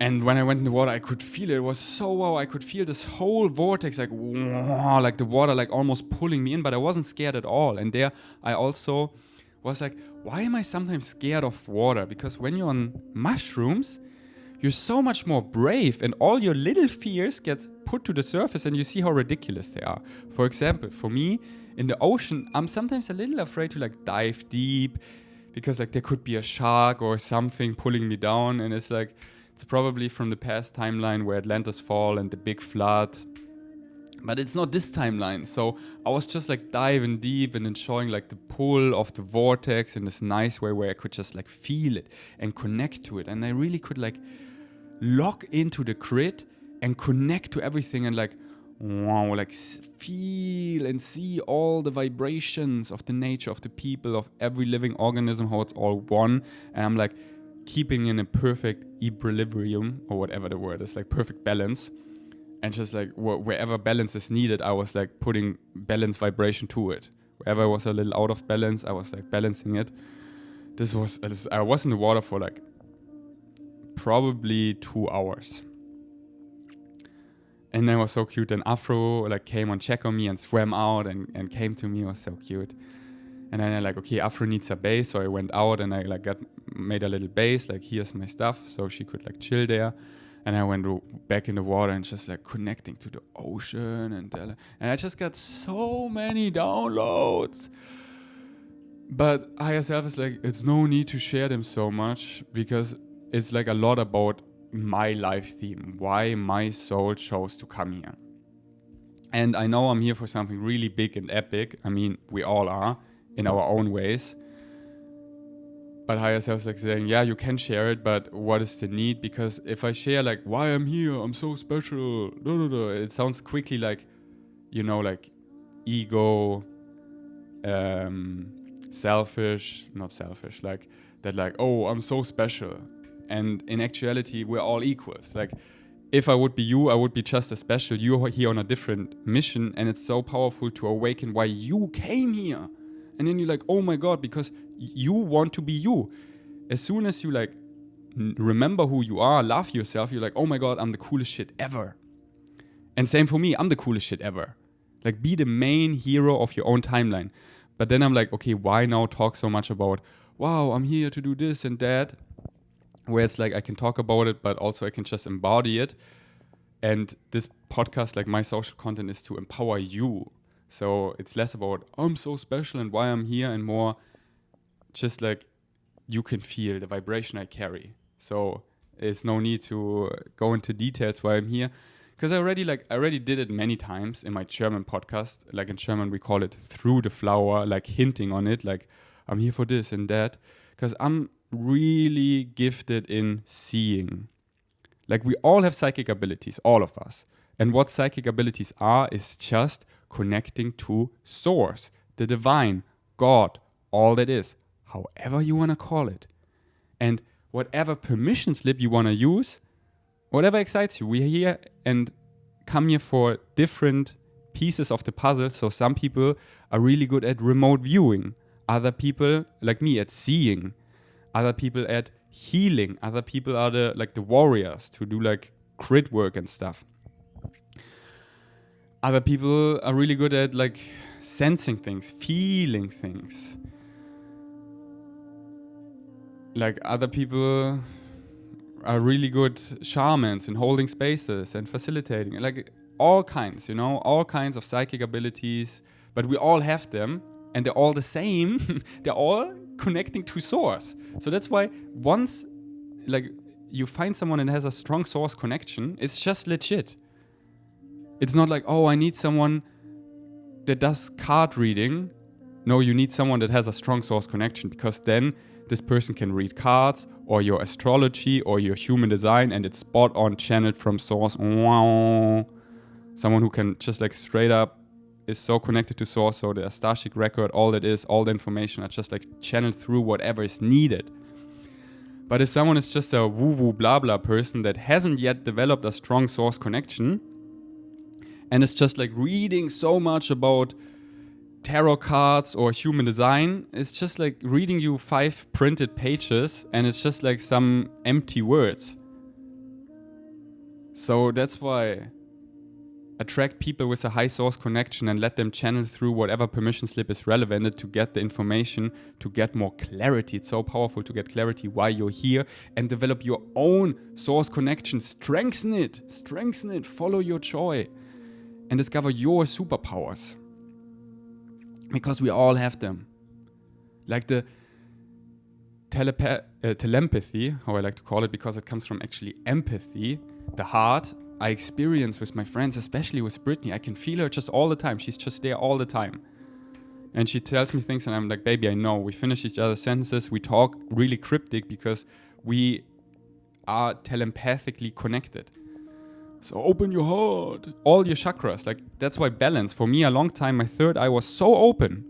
S1: And when I went in the water, I could feel it. It was so wow. I could feel this whole vortex, like wow, like the water, like almost pulling me in. But I wasn't scared at all. And there, I also was like, why am I sometimes scared of water? Because when you're on mushrooms, you're so much more brave, and all your little fears get put to the surface, and you see how ridiculous they are. For example, for me, in the ocean, I'm sometimes a little afraid to like dive deep because like there could be a shark or something pulling me down, and it's like, it's probably from the past timeline where Atlantis fall and the big flood. But it's not this timeline. So I was just like diving deep and enjoying like the pull of the vortex in this nice way where I could just like feel it and connect to it. And I really could like lock into the grid and connect to everything and like, wow, like feel and see all the vibrations of the nature, of the people, of every living organism, how it's all one. And I'm like keeping in a perfect equilibrium, or whatever the word is, like perfect balance. And just like wherever balance is needed, I was like putting balance vibration to it. Wherever I was a little out of balance, I was like balancing it. I was in the water for like probably 2 hours. And then it was so cute. And Afro like came on check on me and swam out and came to me. It was so cute. And then I like, okay, Afro needs a base. So I went out and I like made a little base, like here's my stuff. So she could like chill there. And I went back in the water and just like connecting to the ocean. And I just got so many downloads. But higher self is like, it's no need to share them so much, because it's like a lot about my life theme, why my soul chose to come here. And I know I'm here for something really big and epic. I mean, we all are in our own ways. but higher self is like saying, yeah, you can share it, but what is the need? Because if I share like why I'm here, I'm so special, it sounds quickly like, like ego, not selfish, like that, like, oh, I'm so special. And in actuality, we're all equals. Like, if I would be you, I would be just as special. You're here on a different mission, and it's so powerful to awaken why you came here. And then you're like, oh my God, because you want to be you. As soon as you like remember who you are, love yourself, you're like, oh my God, I'm the coolest shit ever. And same for me, I'm the coolest shit ever. Like, be the main hero of your own timeline. But then I'm like, okay, why now talk so much about, wow, I'm here to do this and that? Where it's like I can talk about it, but also I can just embody it. And this podcast, like my social content, is to empower you. So it's less about, I'm so special and why I'm here, and more just like you can feel the vibration I carry. So there's no need to go into details why I'm here. Because I already did it many times in my German podcast. Like in German, we call it through the flower, like hinting on it, like I'm here for this and that. Because I'm really gifted in seeing. Like, we all have psychic abilities, all of us. And what psychic abilities are is just connecting to source, the divine, God, all that is, however you want to call it. And whatever permission slip you want to use, whatever excites you, we're here and come here for different pieces of the puzzle. So some people are really good at remote viewing. Other people, like me, at seeing. Other people at healing. Other people are the warriors to do like crit work and stuff. Other people are really good at like sensing things, feeling things. Like, other people are really good shamans in holding spaces and facilitating. Like, all kinds, all kinds of psychic abilities. But we all have them, and they're all the same. They're all connecting to source. So that's why once like you find someone that has a strong source connection, it's just legit. It's not like, oh, I need someone that does card reading. No, you need someone that has a strong source connection, because then this person can read cards or your astrology or your human design, and it's spot on channeled from source. Wow. Someone who can just like straight up is so connected to source, so the Akashic record, all that is, all the information are just like channeled through whatever is needed. But if someone is just a woo-woo blah blah person that hasn't yet developed a strong source connection, and is just like reading so much about tarot cards or human design, it's just like reading you 5 printed pages, and it's just like some empty words. So that's why attract people with a high source connection and let them channel through whatever permission slip is relevant to get the information, to get more clarity. It's so powerful to get clarity why you're here, and develop your own source connection. Strengthen it, follow your joy, and discover your superpowers. Because we all have them. Like the telepathy, how I like to call it, because it comes from actually empathy, the heart, I experience with my friends, especially with Brittany. I can feel her just all the time. She's just there all the time. And she tells me things, and I'm like, baby, I know. We finish each other's sentences. We talk really cryptic because we are telepathically connected. So open your heart, all your chakras. Like, that's why balance. For me, a long time, my third eye was so open.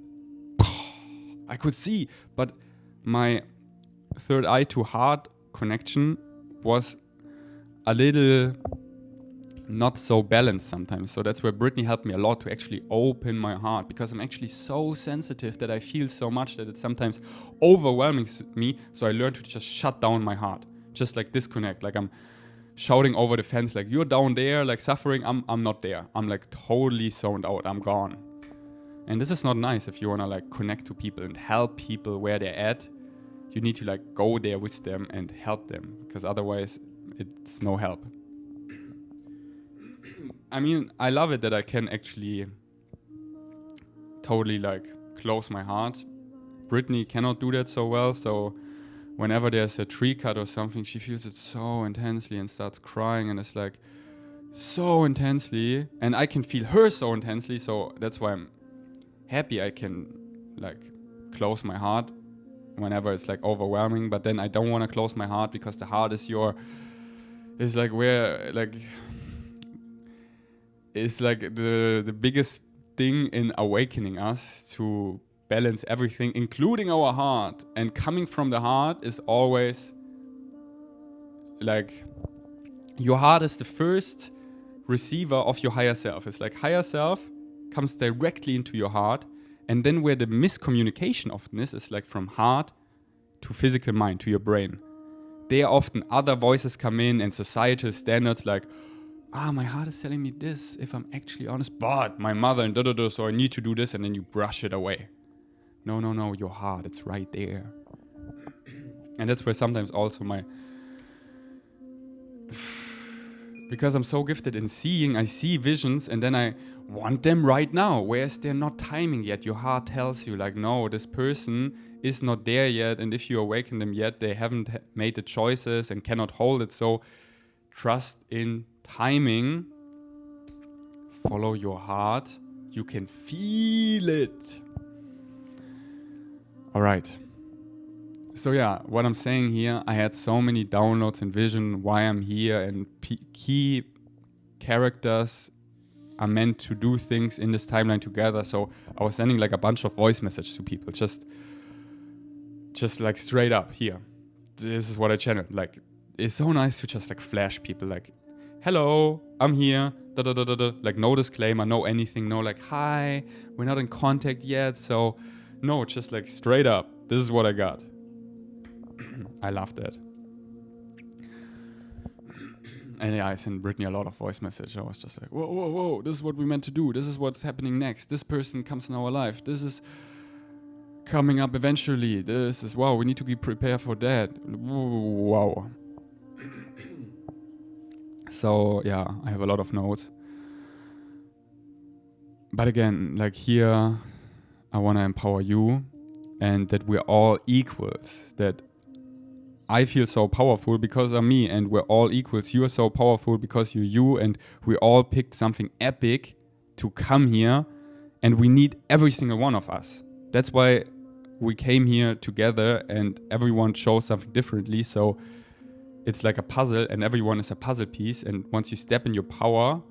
S1: I could see. But my third eye to heart connection was a little not so balanced sometimes. So that's where Brittany helped me a lot to actually open my heart, because I'm actually so sensitive that I feel so much that it sometimes overwhelming me. So I learned to just shut down my heart, just like disconnect. Like, I'm shouting over the fence, like, you're down there, like suffering. I'm not there. I'm like totally zoned out. I'm gone. And this is not nice. If you want to like connect to people and help people where they're at, you need to like go there with them and help them, because otherwise it's no help. I mean, I love it that I can actually totally like close my heart. Brittany cannot do that so well, so whenever there's a tree cut or something, she feels it so intensely and starts crying, and it's like so intensely, and I can feel her so intensely, so that's why I'm happy I can like close my heart whenever it's like overwhelming. But then I don't want to close my heart, because the heart is like where, like, it's like the biggest thing in awakening us to balance everything, including our heart. And coming from the heart is always like, your heart is the first receiver of your higher self. It's like higher self comes directly into your heart, and then where the miscommunication often is like from heart to physical mind, to your brain. There often other voices come in and societal standards like, my heart is telling me this, if I'm actually honest, but my mother and da-da-da, so I need to do this, and then you brush it away. No, your heart, it's right there. And that's where sometimes also because I'm so gifted in seeing, I see visions and then I want them right now, whereas they're not timing yet. Your heart tells you like, no, this person is not there yet, and if you awaken them yet, they haven't made the choices and cannot hold it. So trust in timing, follow your heart, you can feel it. All right. So yeah, what I'm saying here, I had so many downloads and vision why I'm here, and key characters are meant to do things in this timeline together. So I was sending like a bunch of voice messages to people, just like straight up here. This is what I channeled. Like, it's so nice to just like flash people like, hello, I'm here, da da da da da. Like no disclaimer, no anything, no like, hi, we're not in contact yet. So no, just like straight up, this is what I got. I love that. And yeah, I sent Brittany a lot of voice message. I was just like, whoa, this is what we meant to do. This is what's happening next. This person comes in our life. This is coming up eventually. This is, wow, we need to be prepared for that. Wow. So yeah, I have a lot of notes. But again, like here, I want to empower you, and that we're all equals, that I feel so powerful because I'm me, and we're all equals. You're so powerful because you're you, and we all picked something epic to come here, and we need every single one of us. That's why we came here together, and everyone shows something differently. So it's like a puzzle, and everyone is a puzzle piece. And once you step in your power,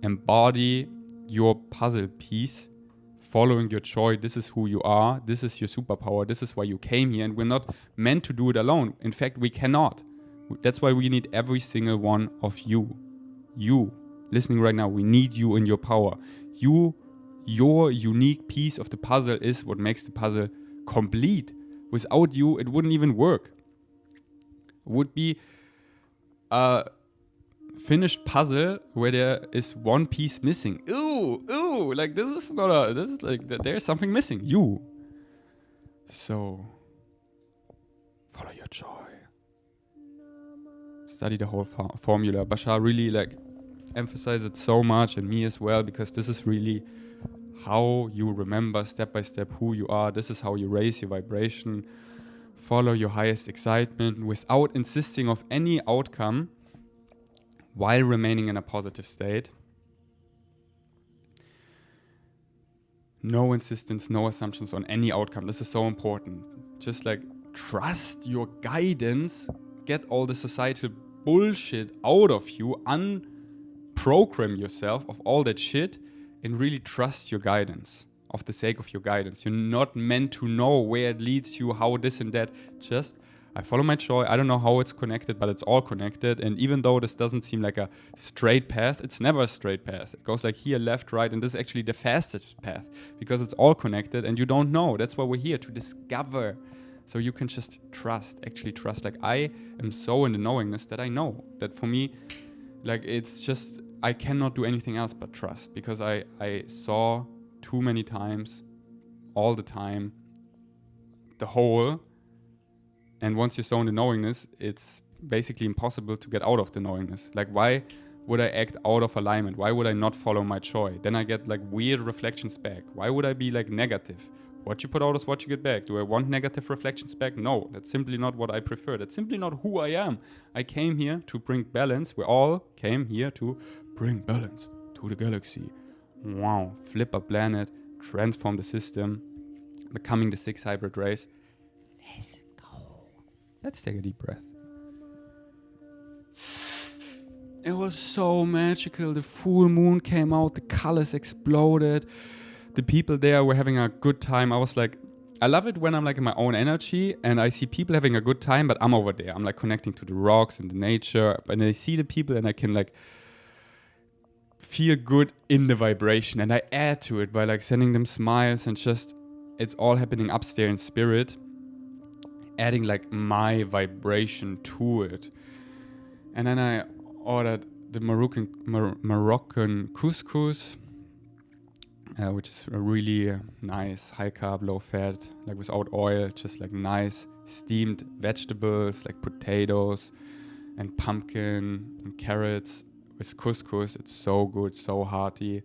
S1: embody your puzzle piece, following your joy, this is who you are, this is your superpower, this is why you came here, and we're not meant to do it alone. In fact, we cannot. That's why we need every single one of you. You, listening right now, we need you in your power. You, your unique piece of the puzzle is what makes the puzzle complete. Without you, it wouldn't even work. It would be a finished puzzle where there is one piece missing. Ooh, like this is like there's something missing. You. So follow your joy. Study the whole formula. Bashar really like emphasized it so much, and me as well, because this is really how you remember step by step who you are. This is how you raise your vibration. Follow your highest excitement without insisting of any outcome, while remaining in a positive state. No insistence, no assumptions on any outcome. This is so important. Just like trust your guidance, get all the societal bullshit out of you, unprogram yourself of all that shit, and really trust your guidance, of the sake of your guidance. You're not meant to know where it leads you, how this and that. Just I follow my joy. I don't know how it's connected, but it's all connected. And even though this doesn't seem like a straight path, it's never a straight path. It goes like here, left, right, and this is actually the fastest path because it's all connected and you don't know. That's why we're here, to discover. So you can just trust, actually trust. Like I am so in the knowingness that I know that for me, like it's just, I cannot do anything else but trust, because I saw too many times, all the time, the whole. And once you're so in the knowingness, it's basically impossible to get out of the knowingness. Like, why would I act out of alignment? Why would I not follow my joy? Then I get like weird reflections back. Why would I be like negative? What you put out is what you get back. Do I want negative reflections back? No, that's simply not what I prefer. That's simply not who I am. I came here to bring balance. We all came here to bring balance to the galaxy. Wow, flip a planet, transform the system, becoming the 6 hybrid race. Let's go. Let's take a deep breath. It was so magical. The full moon came out, the colors exploded. The people there were having a good time. I was like, I love it when I'm like in my own energy and I see people having a good time, but I'm over there. I'm like connecting to the rocks and the nature. And I see the people and I can like feel good in the vibration. And I add to it by like sending them smiles and just, it's all happening upstairs in spirit. Adding like my vibration to it. And then I ordered the Moroccan couscous, which is a really nice, high carb, low fat, like without oil, just like nice steamed vegetables like potatoes and pumpkin and carrots with couscous. It's so good, so hearty.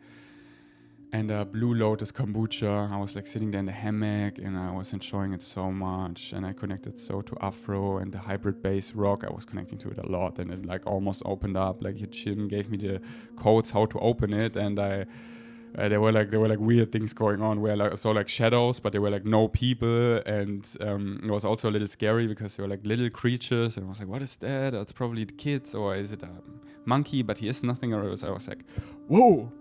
S1: And Blue Lotus kombucha. I was like sitting there in the hammock and I was enjoying it so much. And I connected so to Afro and the hybrid bass rock. I was connecting to it a lot and it like almost opened up. Like Jim gave me the codes how to open it, and there were like weird things going on where like I saw like shadows, but there were like no people, and it was also a little scary because there were like little creatures, and I was like, what is that? It's probably the kids, or is it a monkey? But he is nothing. Or I was like, whoa.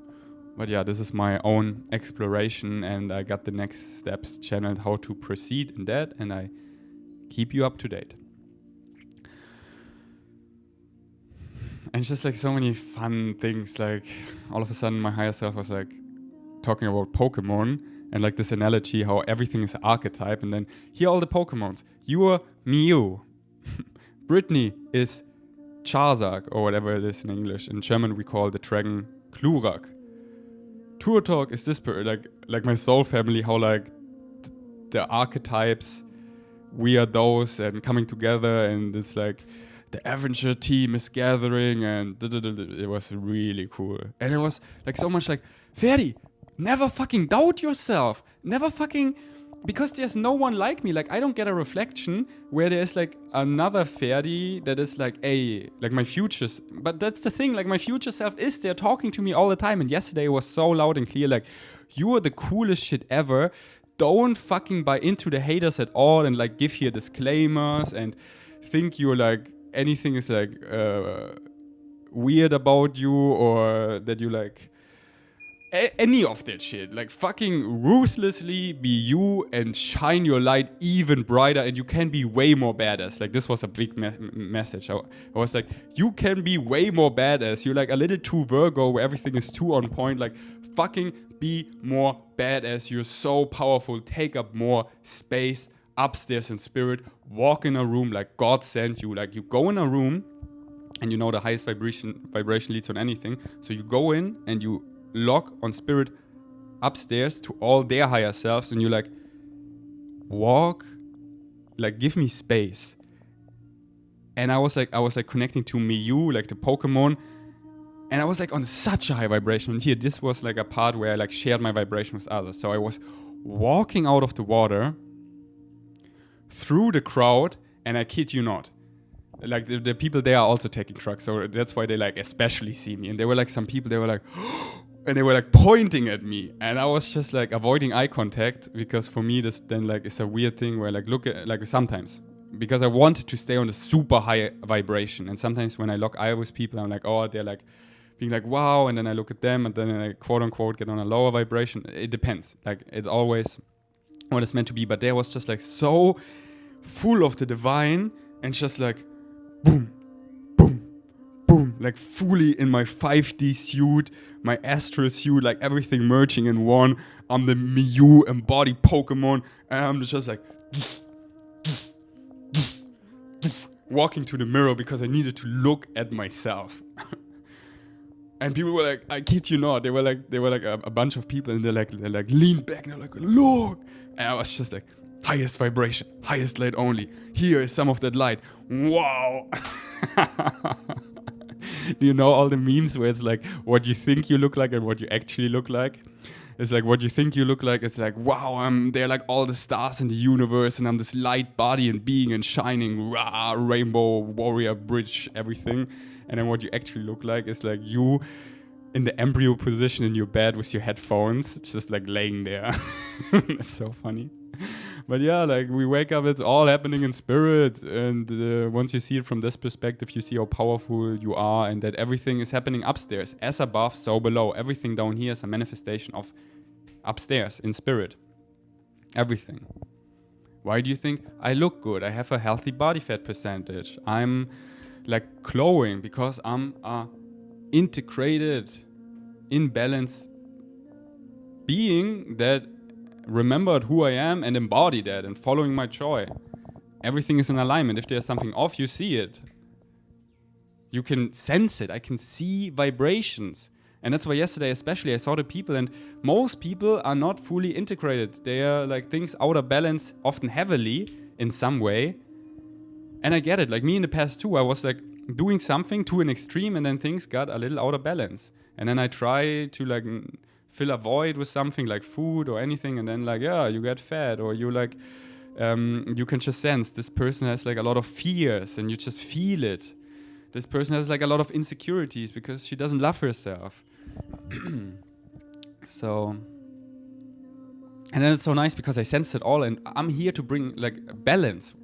S1: But yeah, this is my own exploration, and I got the next steps channeled how to proceed in that, and I keep you up to date. And it's just like so many fun things. Like all of a sudden my higher self was like talking about Pokemon and like this analogy how everything is an archetype, and then here are all the Pokemons. You are Mew. Brittany is Charizard, or whatever it is in English. In German we call the dragon Glurak. Turtok is this like my soul family, how like the archetypes, we are those and coming together, and it's like the Avenger team is gathering, and it was really cool. And it was like so much like, Ferdi, never fucking doubt yourself. Never fucking, because there's no one like me. Like I don't get a reflection where there's like another Ferdi that is like like my futures. But that's the thing, like my future self is there talking to me all the time. And yesterday it was so loud and clear, like, you are the coolest shit ever. Don't fucking buy into the haters at all and like give here disclaimers and think you're like anything is like weird about you, or that you like any of that shit. Like fucking ruthlessly be you and shine your light even brighter, and you can be way more badass. Like this was a big message. I was like, you can be way more badass. You're like a little too Virgo where everything is too on point. Like fucking be more badass. You're so powerful. Take up more space upstairs in spirit. Walk in a room like God sent you. Like you go in a room, and you know the highest vibration leads on anything. So you go in and you lock on spirit upstairs to all their higher selves, and you like walk, like give me space. And I was like connecting to Mew, like the Pokemon, and I was like on such a high vibration. And here, this was like a part where I like shared my vibration with others. So I was walking out of the water through the crowd, and I kid you not, like the people there are also taking drugs, so that's why they like especially see me. And there were like some people, they were like and they were like pointing at me, and I was just like avoiding eye contact, because for me this then like is a weird thing where like look at, like sometimes, because I wanted to stay on the super high vibration, and sometimes when I lock eye with people, I'm like, oh, they're like being like wow, and then I look at them, and then I quote unquote get on a lower vibration. It depends, like it's always what it's meant to be. But there was just like so full of the divine, and just like boom, boom, boom, like fully in my 5D suit, my astral suit, like everything merging in one. I'm the Mew embodied Pokemon, and I'm just like walking to the mirror because I needed to look at myself. And people were like, I kid you not, they were like a bunch of people, and they like leaned back and they're like, look. And I was just like, highest vibration, highest light only. Here is some of that light. Wow. Do you know all the memes where it's like what you think you look like and what you actually look like? It's like what you think you look like, it's like, wow, they're like all the stars in the universe, and I'm this light body and being and shining, rah, rainbow, warrior, bridge, everything. And then what you actually look like is like you in the embryo position in your bed with your headphones, just like laying there. That's so funny. But yeah, like we wake up, it's all happening in spirit. And once you see it from this perspective, you see how powerful you are and that everything is happening upstairs. As above, so below. Everything down here is a manifestation of upstairs in spirit. Everything. Why do you think I look good? I have a healthy body fat percentage. I'm like glowing because I'm a integrated, in balance being that remembered who I am and embody that and following my joy. Everything is in alignment. If there's something off, you see it. You can sense it. I can see vibrations. And that's why yesterday especially I saw the people, and most people are not fully integrated. They are like things out of balance, often heavily in some way. And I get it. Like me in the past too, I was like doing something to an extreme and then things got a little out of balance. And then I try to like fill a void with something like food or anything, and then like, yeah, you get fat, or you like, you can just sense this person has like a lot of fears and you just feel it. This person has like a lot of insecurities because she doesn't love herself. So, and then it's so nice because I sense it all and I'm here to bring like balance.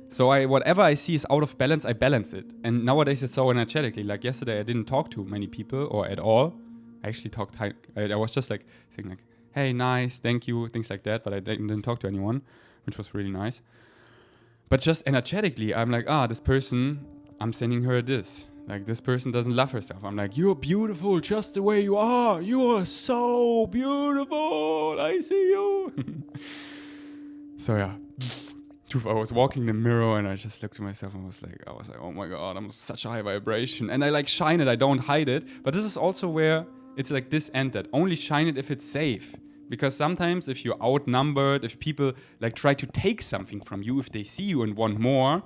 S1: So whatever I see is out of balance, I balance it. And nowadays it's so energetically. Like yesterday I didn't talk to many people or at all. I actually talked, I was just like saying like, hey, nice, thank you, things like that. But I didn't talk to anyone, which was really nice. But just energetically, I'm like, this person, I'm sending her this. Like, this person doesn't love herself. I'm like, you're beautiful just the way you are. You are so beautiful. I see you. So yeah, I was walking in the mirror and I just looked at myself and I was like, oh my God, I'm such a high vibration. And I like shine it. I don't hide it. But this is also where it's like this and that. Only shine it if it's safe. Because sometimes if you're outnumbered, if people like try to take something from you, if they see you and want more,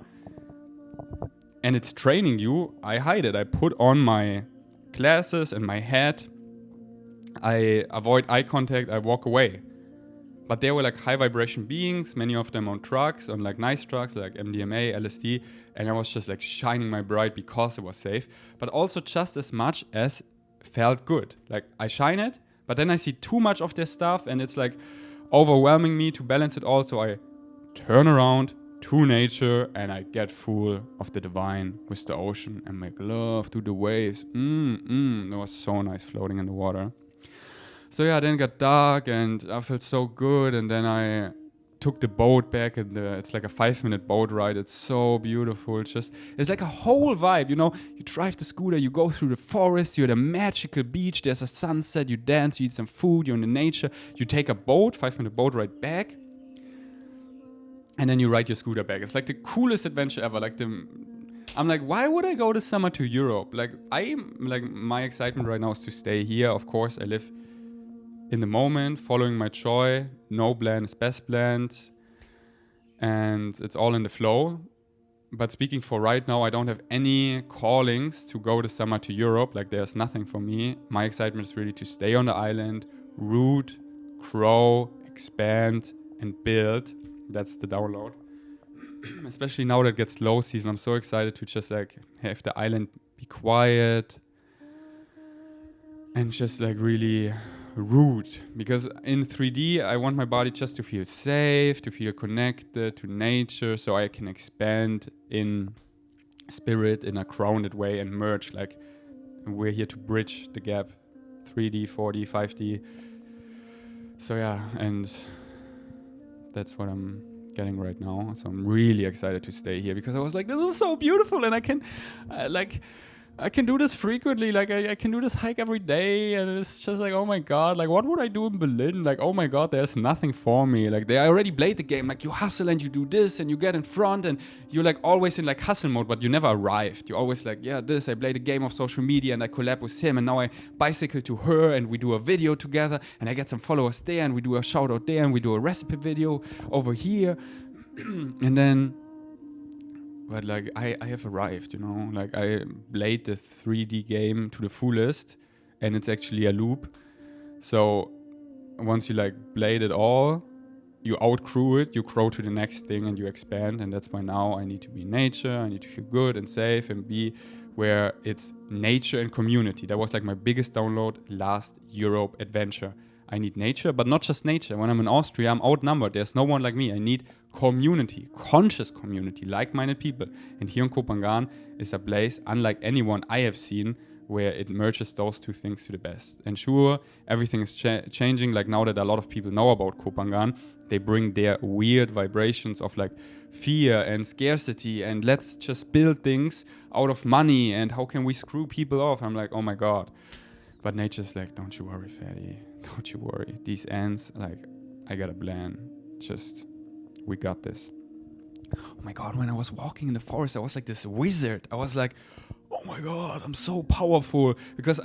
S1: and it's training you, I hide it. I put on my glasses and my hat. I avoid eye contact. I walk away. But they were like high vibration beings, many of them on drugs, on like nice drugs like MDMA, LSD. And I was just like shining my bright because it was safe. But also just as much as felt good. Like I shine it, but then I see too much of their stuff and it's like overwhelming me to balance it all. So I turn around to nature and I get full of the divine with the ocean and make love to the waves. It was so nice floating in the water. So yeah, then it got dark and I felt so good, and then I took the boat back and it's like a 5-minute boat ride. It's so beautiful. It's like a whole vibe, you know. You drive the scooter, you go through the forest, you're at a magical beach, there's a sunset, you dance, you eat some food, you're in the nature, you take a boat, 5-minute boat ride back. And then you ride your scooter back. It's like the coolest adventure ever. I'm like, why would I go this summer to Europe? Like, my excitement right now is to stay here. Of course, I live in the moment, following my joy. No plan is best planned. And it's all in the flow. But speaking for right now, I don't have any callings to go this summer to Europe. Like, there's nothing for me. My excitement is really to stay on the island, root, grow, expand, and build. That's the download. Especially now that it gets low season, I'm so excited to just like have the island be quiet and just like really root. Because in 3D, I want my body just to feel safe, to feel connected to nature, so I can expand in spirit in a grounded way and merge. Like, we're here to bridge the gap, 3D, 4D, 5D. So yeah, and that's what I'm getting right now. So I'm really excited to stay here because I was like, this is so beautiful, and I can do this frequently. Like I can do this hike every day, and it's just like, oh my God, like what would I do in Berlin? Like, oh my God, there's nothing for me. Like they already played the game. Like you hustle and you do this and you get in front and you're like always in like hustle mode, but you never arrived. You're always like, yeah, I played a game of social media and I collab with him, and now I bicycle to her and we do a video together and I get some followers there and we do a shout out there and we do a recipe video over here. And then, but like I have arrived, you know, like I played the 3D game to the fullest and it's actually a loop. So once you like played it all, you outgrew it, you grow to the next thing and you expand. And that's why now I need to be in nature, I need to feel good and safe and be where it's nature and community. That was like my biggest download last Europe adventure. I need nature, but not just nature. When I'm in Austria, I'm outnumbered. There's no one like me. I need community, conscious community, like-minded people. And here in Kopangan is a place unlike anyone I have seen where it merges those two things to the best. And sure, everything is changing. Like now that a lot of people know about Kopangan, they bring their weird vibrations of like fear and scarcity and let's just build things out of money and how can we screw people off. I'm like, oh my God. But nature's like, don't you worry, Ferdi. Don't you worry. These ants, like, I got a plan. Just, we got this. Oh my God, when I was walking in the forest, I was like this wizard. I was like, oh my God, I'm so powerful. Because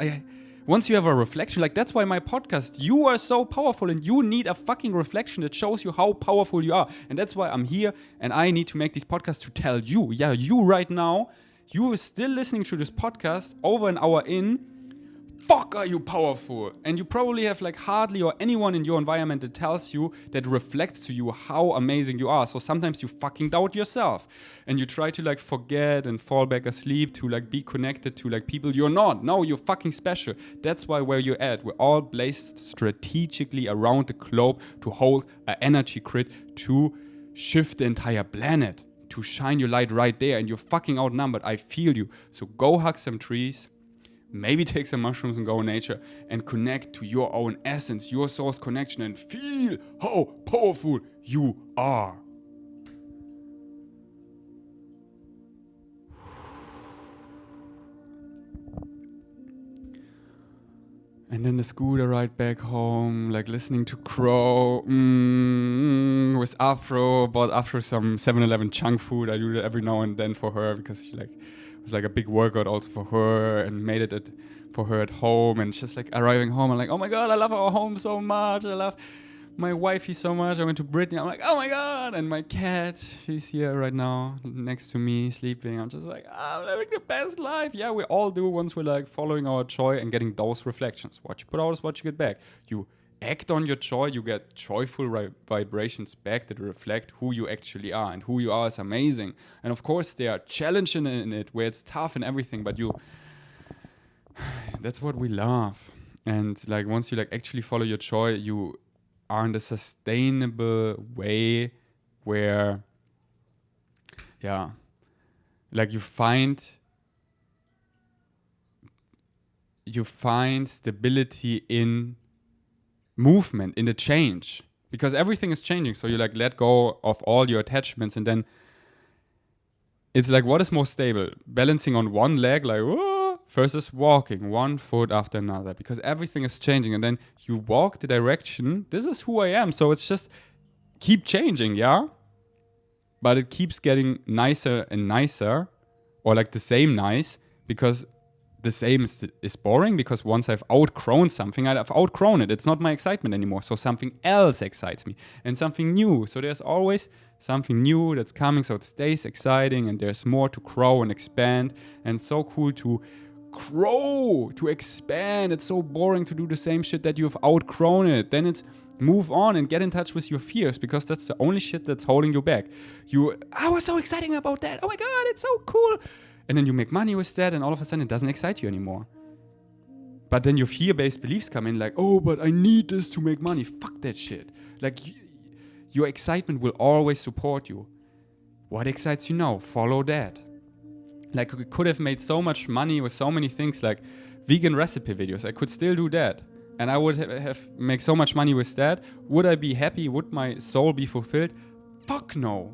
S1: once you have a reflection, like that's why my podcast, you are so powerful and you need a fucking reflection that shows you how powerful you are. And that's why I'm here and I need to make these podcasts to tell you, you right now, you are still listening to this podcast over an hour in, fuck are you powerful. And you probably have like hardly or anyone in your environment that tells you, that reflects to you how amazing you are. So sometimes you fucking doubt yourself and you try to like forget and fall back asleep to like be connected to like people you're not. No, you're fucking special. That's why where you're at, we're all placed strategically around the globe to hold an energy grid to shift the entire planet, to shine your light right there. And you're fucking outnumbered. I feel you. So go hug some trees. Maybe take some mushrooms and go in nature and connect to your own essence, your source connection, and feel how powerful you are. And then the scooter ride back home, like listening to Crow with Afro. Bought Afro some 7-Eleven junk food. I do that every now and then for her because she like it was like a big workout also for her and made it for her at home. And just like arriving home, I'm like, oh my God, I love our home so much. I love my wifey so much. I went to Brittany. I'm like, oh my God. And my cat, she's here right now next to me sleeping. I'm just like, I'm living the best life. Yeah, we all do once we're like following our joy and getting those reflections. What you put out is what you get back. You act on your joy, you get joyful vibrations back that reflect who you actually are, and who you are is amazing. And of course there are challenges in it where it's tough and everything, but that's what we love. And like once you like actually follow your joy, you are in the sustainable way where like you find stability in movement, in the change, because everything is changing. So you like let go of all your attachments, and then it's like, what is more stable? Balancing on one leg, like whoa, versus walking one foot after another, because everything is changing. And then you walk the direction, this is who I am. So it's just keep changing, yeah? But it keeps getting nicer and nicer, or like the same nice, because the same is boring, because once I've outgrown something, I've outgrown it. It's not my excitement anymore. So something else excites me and something new. So there's always something new that's coming. So it stays exciting and there's more to grow and expand. And it's so cool to grow, to expand. It's so boring to do the same shit that you've outgrown it. Then it's move on and get in touch with your fears, because that's the only shit that's holding you back. I was so excited about that. Oh my God, it's so cool. And then you make money with that, and all of a sudden it doesn't excite you anymore. But then your fear-based beliefs come in like, oh, but I need this to make money. Fuck that shit. Like, your excitement will always support you. What excites you now? Follow that. Like, we could have made so much money with so many things, like vegan recipe videos. I could still do that. And I would have make so much money with that. Would I be happy? Would my soul be fulfilled? Fuck no.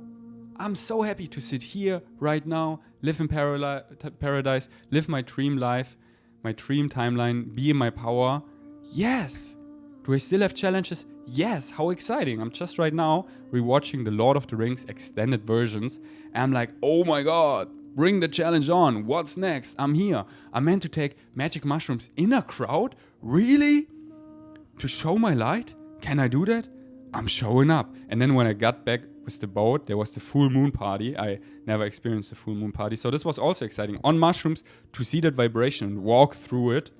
S1: I'm so happy to sit here right now, live in paradise, live my dream life, my dream timeline, be in my power. Yes. Do I still have challenges? Yes. How exciting. I'm just right now rewatching the Lord of the Rings extended versions. And I'm like, oh my God, bring the challenge on. What's next? I'm here. I'm meant to take magic mushrooms in a crowd? Really? To show my light? Can I do that? I'm showing up. And then when I got back with the boat, there was the full moon party. I never experienced the full moon party. So this was also exciting. On mushrooms, to see that vibration, walk through it,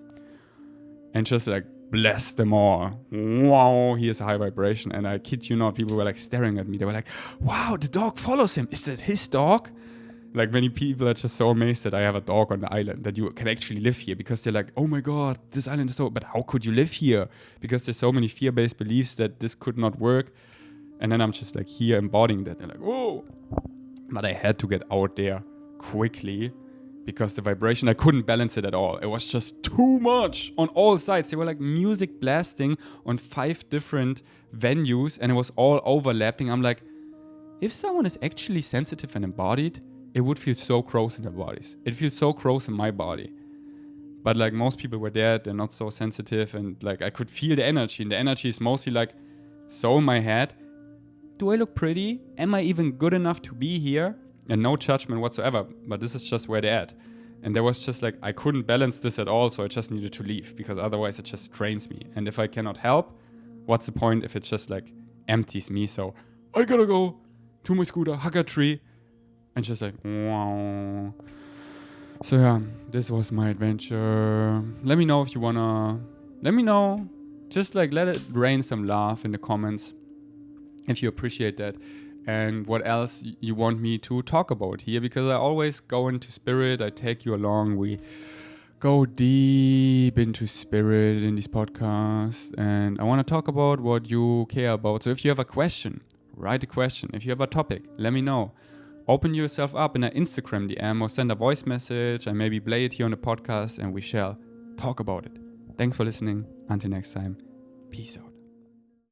S1: and just like bless them all. Wow, here's a high vibration. And I kid you not, people were like staring at me. They were like, wow, the dog follows him. Is that his dog? Like many people are just so amazed that I have a dog on the island, that you can actually live here, because they're like, oh my God, this island is so, but how could you live here? Because there's so many fear-based beliefs that this could not work. And then I'm just like here embodying that. They're like, whoa. But I had to get out there quickly because the vibration, I couldn't balance it at all. It was just too much on all sides. They were like music blasting on 5 different venues and it was all overlapping. I'm like, if someone is actually sensitive and embodied, it would feel so gross in their bodies. It feels so gross in my body. But like most people were there, they're not so sensitive, and like I could feel the energy, and the energy is mostly like so in my head. Do I look pretty? Am I even good enough to be here? And no judgment whatsoever, but this is just where they're at. And there was just like, I couldn't balance this at all, so I just needed to leave, because otherwise it just drains me. And if I cannot help, what's the point if it just like empties me? So I gotta go to my scooter, hug a tree, and just like, wow. So yeah, this was my adventure. Let me know if you wanna, let me know. Just like let it rain some love in the comments if you appreciate that. And what else you want me to talk about here, because I always go into spirit. I take you along. We go deep into spirit in these podcasts, and I want to talk about what you care about. So if you have a question, write a question. If you have a topic, let me know. Open yourself up in an Instagram DM or send a voice message and maybe play it here on the podcast, and we shall talk about it. Thanks for listening. Until next time, peace out.